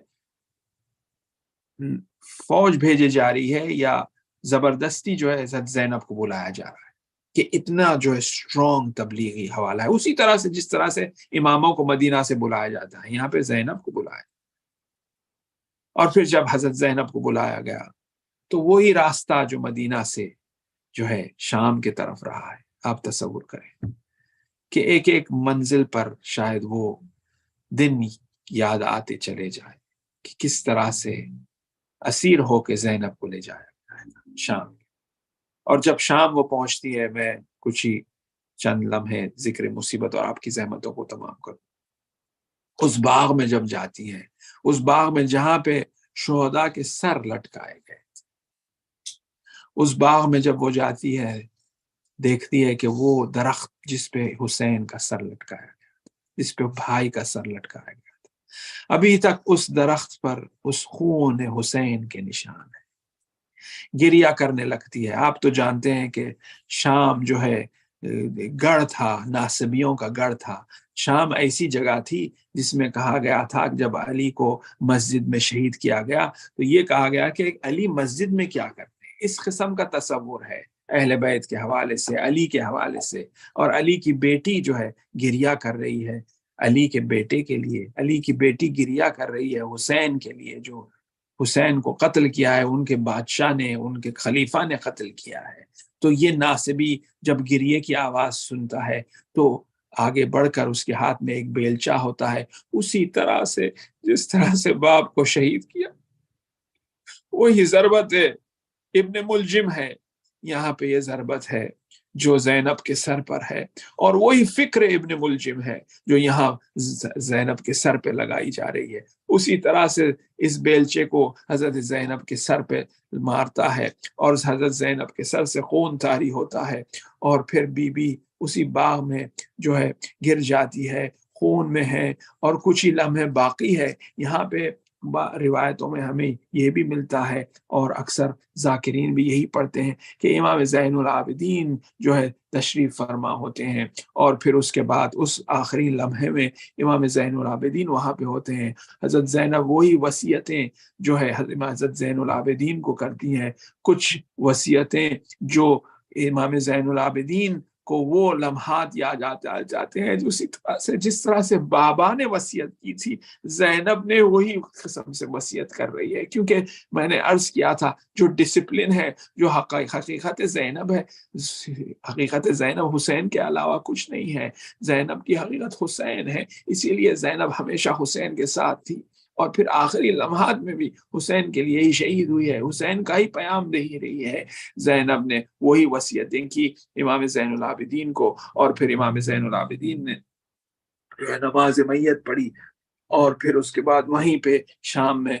فوج بھیجے جا رہی ہے یا زبردستی جو ہے حضرت زینب کو بلایا جا رہا ہے، کہ اتنا جو ہے اسٹرانگ تبلیغی حوالہ ہے. اسی طرح سے جس طرح سے اماموں کو مدینہ سے بلایا جاتا ہے، یہاں پہ زینب کو بلایا. اور پھر جب حضرت زینب کو بلایا گیا تو وہی راستہ جو مدینہ سے جو ہے شام کے طرف رہا ہے. آپ تصور کریں کہ ایک ایک منزل پر شاید وہ دن یاد آتے چلے جائیں کہ کس طرح سے اسیر ہو کے زینب کو لے جایا شام. اور جب شام وہ پہنچتی ہے، میں کچھ ہی چند لمحے ذکر مصیبت اور آپ کی زحمتوں کو تمام کروں. اس باغ میں جب جاتی ہیں، اس باغ میں جہاں پہ شہداء کے سر لٹکائے گئے، اس باغ میں جب وہ جاتی ہے دیکھتی ہے کہ وہ درخت جس پہ حسین کا سر لٹکایا گیا، جس پہ بھائی کا سر لٹکایا گیا تھا، ابھی تک اس درخت پر اس خون حسین کے نشان ہے. گریا کرنے لگتی ہے. آپ تو جانتے ہیں کہ شام جو ہے گڑھ تھا، ناصبیوں کا گڑھ تھا. شام ایسی جگہ تھی جس میں کہا گیا تھا کہ جب علی کو مسجد میں شہید کیا گیا تو یہ کہا گیا کہ علی مسجد میں کیا کرتے ہیں. اس قسم کا تصور ہے اہل بیت کے حوالے سے، علی کے حوالے سے. اور علی کی بیٹی جو ہے گریا کر رہی ہے علی کے بیٹے کے لیے، علی کی بیٹی گریا کر رہی ہے حسین کے لیے، جو حسین کو قتل کیا ہے، ان کے بادشاہ نے، ان کے خلیفہ نے قتل کیا ہے. تو یہ ناصبی جب گریے کی آواز سنتا ہے تو آگے بڑھ کر اس کے ہاتھ میں ایک بیلچہ ہوتا ہے. اسی طرح سے جس طرح سے باپ کو شہید کیا، وہی ضربت ابن ملجم ہے. یہاں پہ یہ ضربت ہے جو زینب کے سر پر ہے، اور وہی فکر ابن ملجم ہے جو یہاں زینب کے سر پہ لگائی جا رہی ہے. اسی طرح سے اس بیلچے کو حضرت زینب کے سر پہ مارتا ہے، اور حضرت زینب کے سر سے خون طاری ہوتا ہے، اور پھر بی بی اسی باغ میں جو ہے گر جاتی ہے، خون میں ہے، اور کچھ ہی لمحے باقی ہے. یہاں پہ روایتوں میں ہمیں یہ بھی ملتا ہے، اور اکثر ذاکرین بھی یہی پڑھتے ہیں کہ امام زین العابدین جو ہے تشریف فرما ہوتے ہیں، اور پھر اس کے بعد اس آخری لمحے میں امام زین العابدین وہاں پہ ہوتے ہیں. حضرت زینب وہی وصیتیں جو ہے حضرت زین العابدین کو کرتی ہیں، کچھ وصیتیں جو امام زین العابدین کو وہ لمحات یاد جاتے ہیں اسی طرح سے جس طرح سے بابا نے وصیت کی تھی، زینب نے وہی قسم سے وصیت کر رہی ہے. کیونکہ میں نے عرض کیا تھا جو ڈسپلن ہے، جو حقیقت زینب ہے، حقیقت زینب حسین کے علاوہ کچھ نہیں ہے. زینب کی حقیقت حسین ہے، اسی لیے زینب ہمیشہ حسین کے ساتھ تھی، اور پھر آخری لمحات میں بھی حسین کے لیے ہی شہید ہوئی ہے، حسین کا ہی پیام دے ہی رہی ہے. زینب نے وہی وصیتیں کی امام زین العابدین کو، اور پھر امام زین العابدین نے نماز میت پڑھی، اور پھر اس کے بعد وہیں پہ شام میں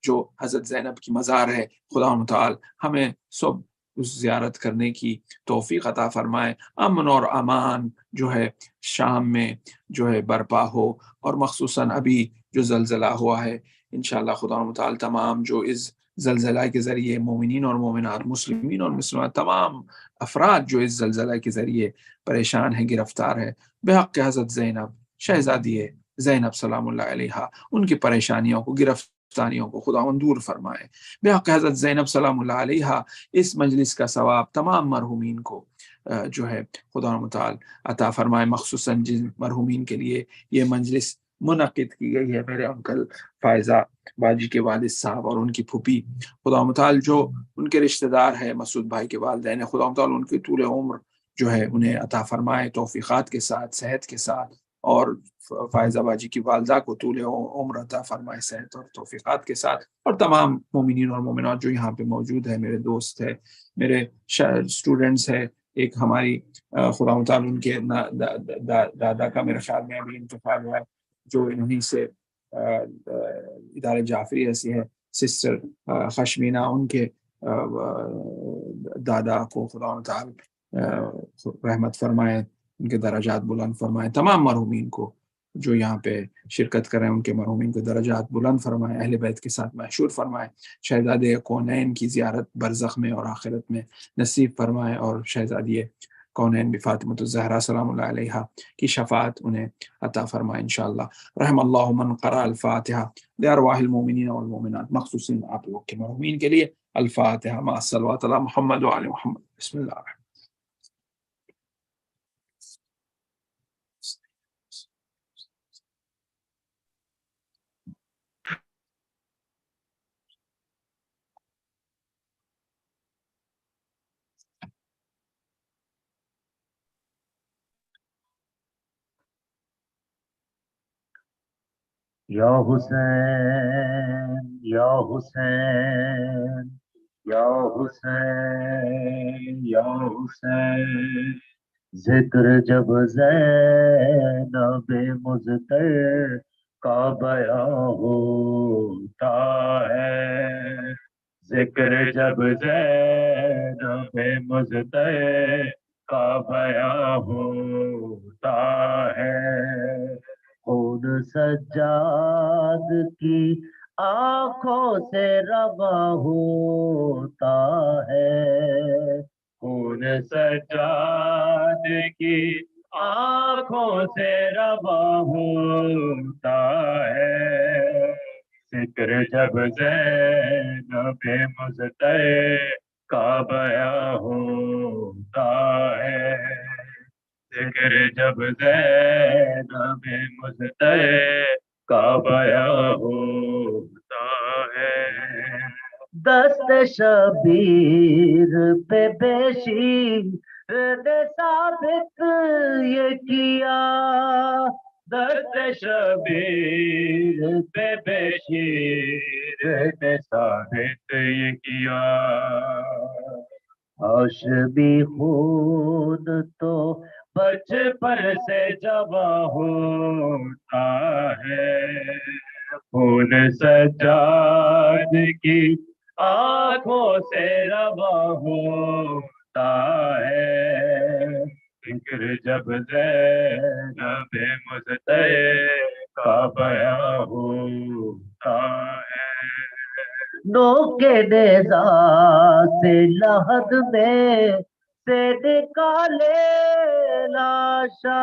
جو حضرت زینب کی مزار ہے، خدا متعال ہمیں سب اس زیارت کرنے کی توفیق عطا فرمائے. امن اور امان جو ہے شام میں جو ہے برپا ہو، اور مخصوصاً ابھی جو زلزلہ ہوا ہے، انشاءاللہ خدا متعال تمام جو اس زلزلہ کے ذریعے مومنین اور مومنات، مسلمین اور مسلمات، تمام افراد جو اس زلزلہ کے ذریعے پریشان ہیں، گرفتار ہے، بحق حضرت زینب شہزادی زینب سلام اللہ علیہا، ان کی پریشانیوں کو، گرفتاریوں کو خدا دور فرمائے. بحق حضرت زینب سلام اللہ علیہا اس مجلس کا ثواب تمام مرحومین کو جو ہے خدا متعال عطا فرمائے، مخصوصاً جن مرحومین کے لیے یہ مجلس منعقد کی گئی ہے، میرے انکل فائزہ باجی کے والد صاحب اور ان کی پھوپھی، خدا متعال جو ان کے رشتہ دار ہے مسعود بھائی کے والدین ہیں، خدا متعال ان کی طول عمر جو ہے انہیں عطا فرمائے، توفیقات کے ساتھ، صحت کے ساتھ، اور فائزہ باجی کی والدہ کو طول عمر عطا فرمائے، صحت اور توفیقات کے ساتھ، اور تمام مومنین اور مومنات جو یہاں پہ موجود ہیں، میرے دوست ہے، میرے اسٹوڈنٹس ہے، ایک ہماری خدا متعال ان کے دادا کا میرے خیال میں ابھی انتقال ہوا ہے، جو انہی سے ادارے جعفریہ سے ہے، سسٹر خشمینہ، ان کے دادا کو خدا متعال رحمت فرمائے، ان کے درجات بلند فرمائے، تمام مرحومین کو جو یہاں پہ شرکت کر رہے ہیں ان کے مرحومین کے درجات بلند فرمائے، اہل بیت کے ساتھ محشور فرمائے، شہزادے کونین کی زیارت برزخ میں اور آخرت میں نصیب فرمائے، اور شہزادی کونین بفاطمۃ الزہرا سلام اللہ علیہا کی شفاعت انہیں عطا فرمائے انشاءاللہ۔ رحم اللہ من قرأ الفاتحہ لارواح المومنین والمومنات، مخصوصاً آپ لوگ کے مرحومین کے لیے الفاتحہ مع الصلوات علی محمد وعلی محمد۔ بسم اللہ الرحمن یا حسین یا حسین یا حسین یا حسین، ذکر جب زینب مضطر کا بیان ہوتا ہے، ذکر جب زینب مضطر کا بیان ہوتا ہے، خون سجاد کی آنکھوں سے رواں ہوتا ہے، خون سجاد کی آنکھوں سے رواں ہوتا ہے، ذکر جب زینب مضطر کا بیان ہوتا ہے، ذکر جب زینب مضطر کا بیان ہوتا ہے، دست شبیر پہ بشیر نے ثابت یہ کیا، دست شبیر پہ بشیر نے ثابت یہ کیا، ہاشمی خون تو بچپن سے جمع ہوتا ہے، خون سجاد کی آنکھوں سے رواں ہوتا ہے، ذکر جب زینب مضطر کا بیان ہوتا ہے، نوکے نیزہ سے لحد میں سے نکالے لاشا،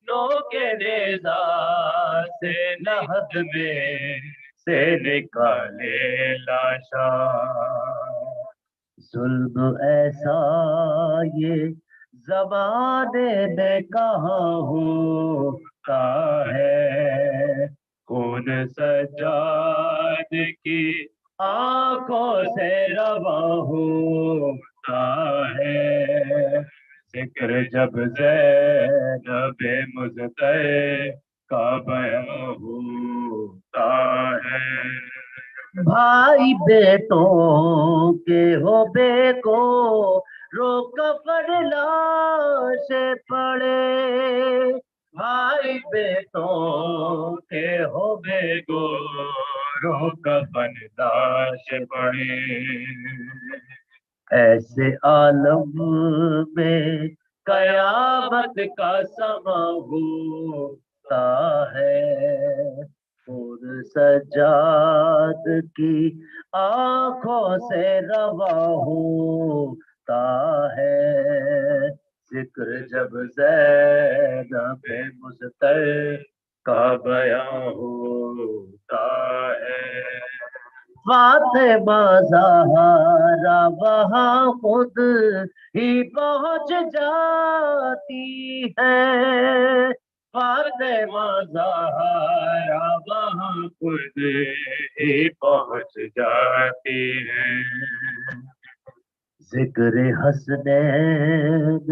نوکے نیزہ سے لحد میں سے نکالے لاشا، ظلم ایسا یہ زمانے میں کہاں ہوتا ہے، خون سجاد کی آنکھوں سے رواں ہوتا ہے، ذکر جب زینب مضطر کا بیان ہوتا ہے، بھائی بیٹوں کے ہو بے کو رو کفن لاش پڑے، بھائی بیٹوں کے ہو بے کو رو کفن لاش پڑے، ایسے عالم میں قیامت کا سما ہوتا ہے، خون سجاد کی آنکھوں سے رواں ہوتا ہے، ذکر جب زینب مضطر کا بیان ہوتا ہے، فاطمہ زہرا وہاں خود ہی پہنچ جاتی ہے، فاطمہ زہرا وہاں خود ہی پہنچ جاتی ہے۔ ذکر حسنین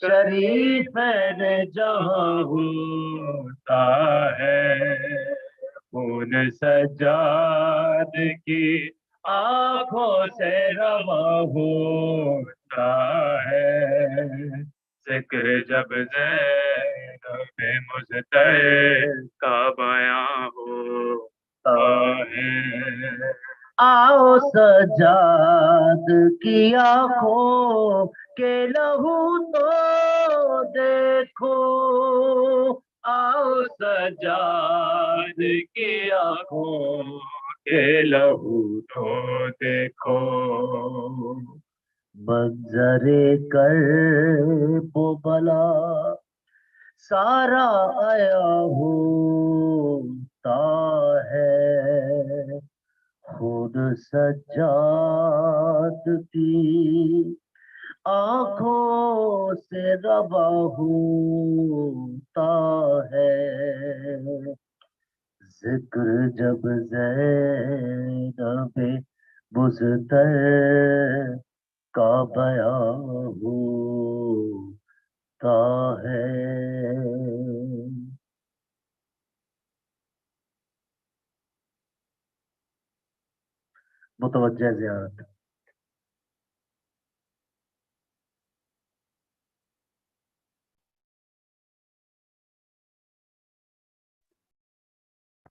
شریفین جہاں ہوتا ہے، خون سجاد کی آنکھوں سے رواں ہوتا ہے، ذکر جب زینب مجتبی کا بیاں ہوتا ہے۔ آؤ سجاد کی آنکھوں کے لہو تو دیکھو، آؤ سجاد کی آنکھوں کے لہو تو دیکھو، منظر کرب و بلا سارا آیا ہوتا ہے، خود سجاد کی آنکھوں سے رواں ہوتا ہے، ذکر جب زینب بزتر کا بیاں ہوتا ہے۔ متوجہ زیارت۔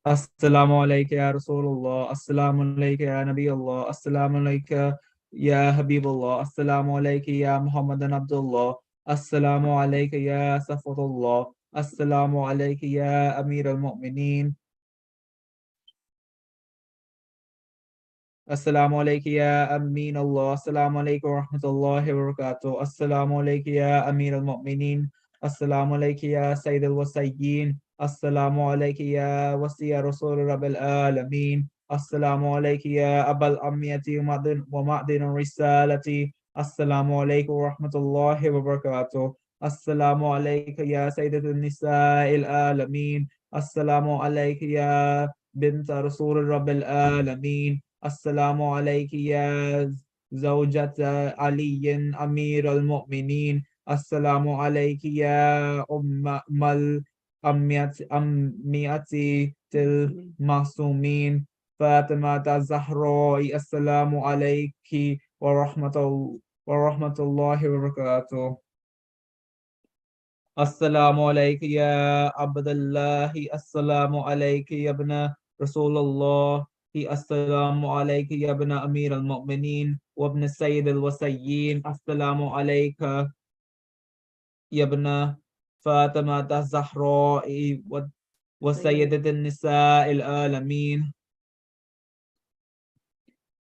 السلام علیکم یا رسول اللہ، السلام علیکم یا نبی اللہ، السلام علیکم یا حبیب اللہ، السلام علیکم یا محمد عبد اللہ، السلام علیکم یا صفوت اللہ، السلام علیکم یا امیر المؤمنین، السلام علیکم یا امین اللہ، السلام علیکم ورحمۃ اللہ وبرکاتہ، السلام علیکم یا امیر المؤمنین، السلام علیکم یا سید الوصیین، السلام علیکم یا وسیع رسول رب العالمین، السلام علیکم یا ابا الامیۃ ومعدن الرسالۃ، السلام علیکم ورحمۃ اللہ وبرکاتہ، السلام علیکم یا سیدۃ النساء العالمین، السلام علیکم یا بنت رسول رب العالمین، السلام علیکم یا زوجۃ علی امیر المؤمنین، السلام علیکم یا امیت المعصومین فاطمہ الزہراء، السلام علیکم ورحمۃ اللہ وبرکاتہ، السلام علیکم یا عبد اللہ، السلام علیکم یا ابن رسول اللہ، السلام علیکم یا ابن امیر المؤمنین وابن سید الوصیین، السلام علیکم یا ابن فاطمہ الزہراء وسیدۃ النساء العالمین،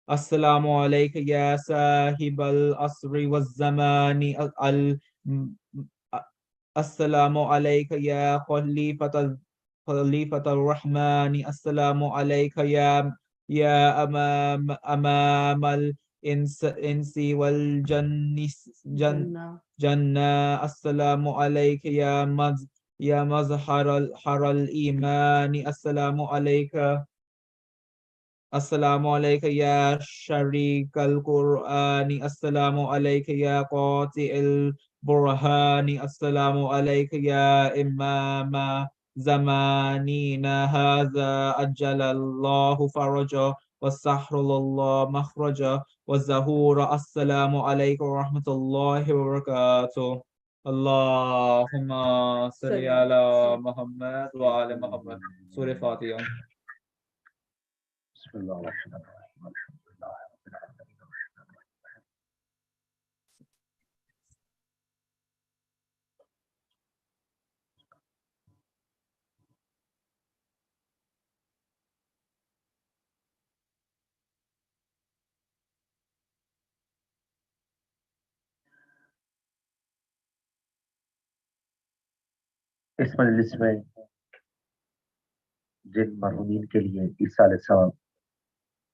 السلام علیکم یا صاحب العصر والزمان، السلام علیکم یا خلیفۃ الرحمن، السلام علیکم یا امام الانس والجنہ، السلام علیکم یا مظہر الایمان، السلام علیکم یا شریک القرآن، السلام علیکم یا قاطع البرہان، السلام علیکم یا امام زمانینا ھذا اجل اللہ فرجہ وسہل اللہ مخرجہ والظہور، السلام علیکم ورحمۃ اللہ وبرکاتہ، اللہم صلی علی محمد وآل محمد، سورہ فاتحہ۔ بسم اللہ الرحمن الرحیم، الحمدللہ رب العالمین۔ اس مجلس میں جن مرحومین کے لیے ایصال ثواب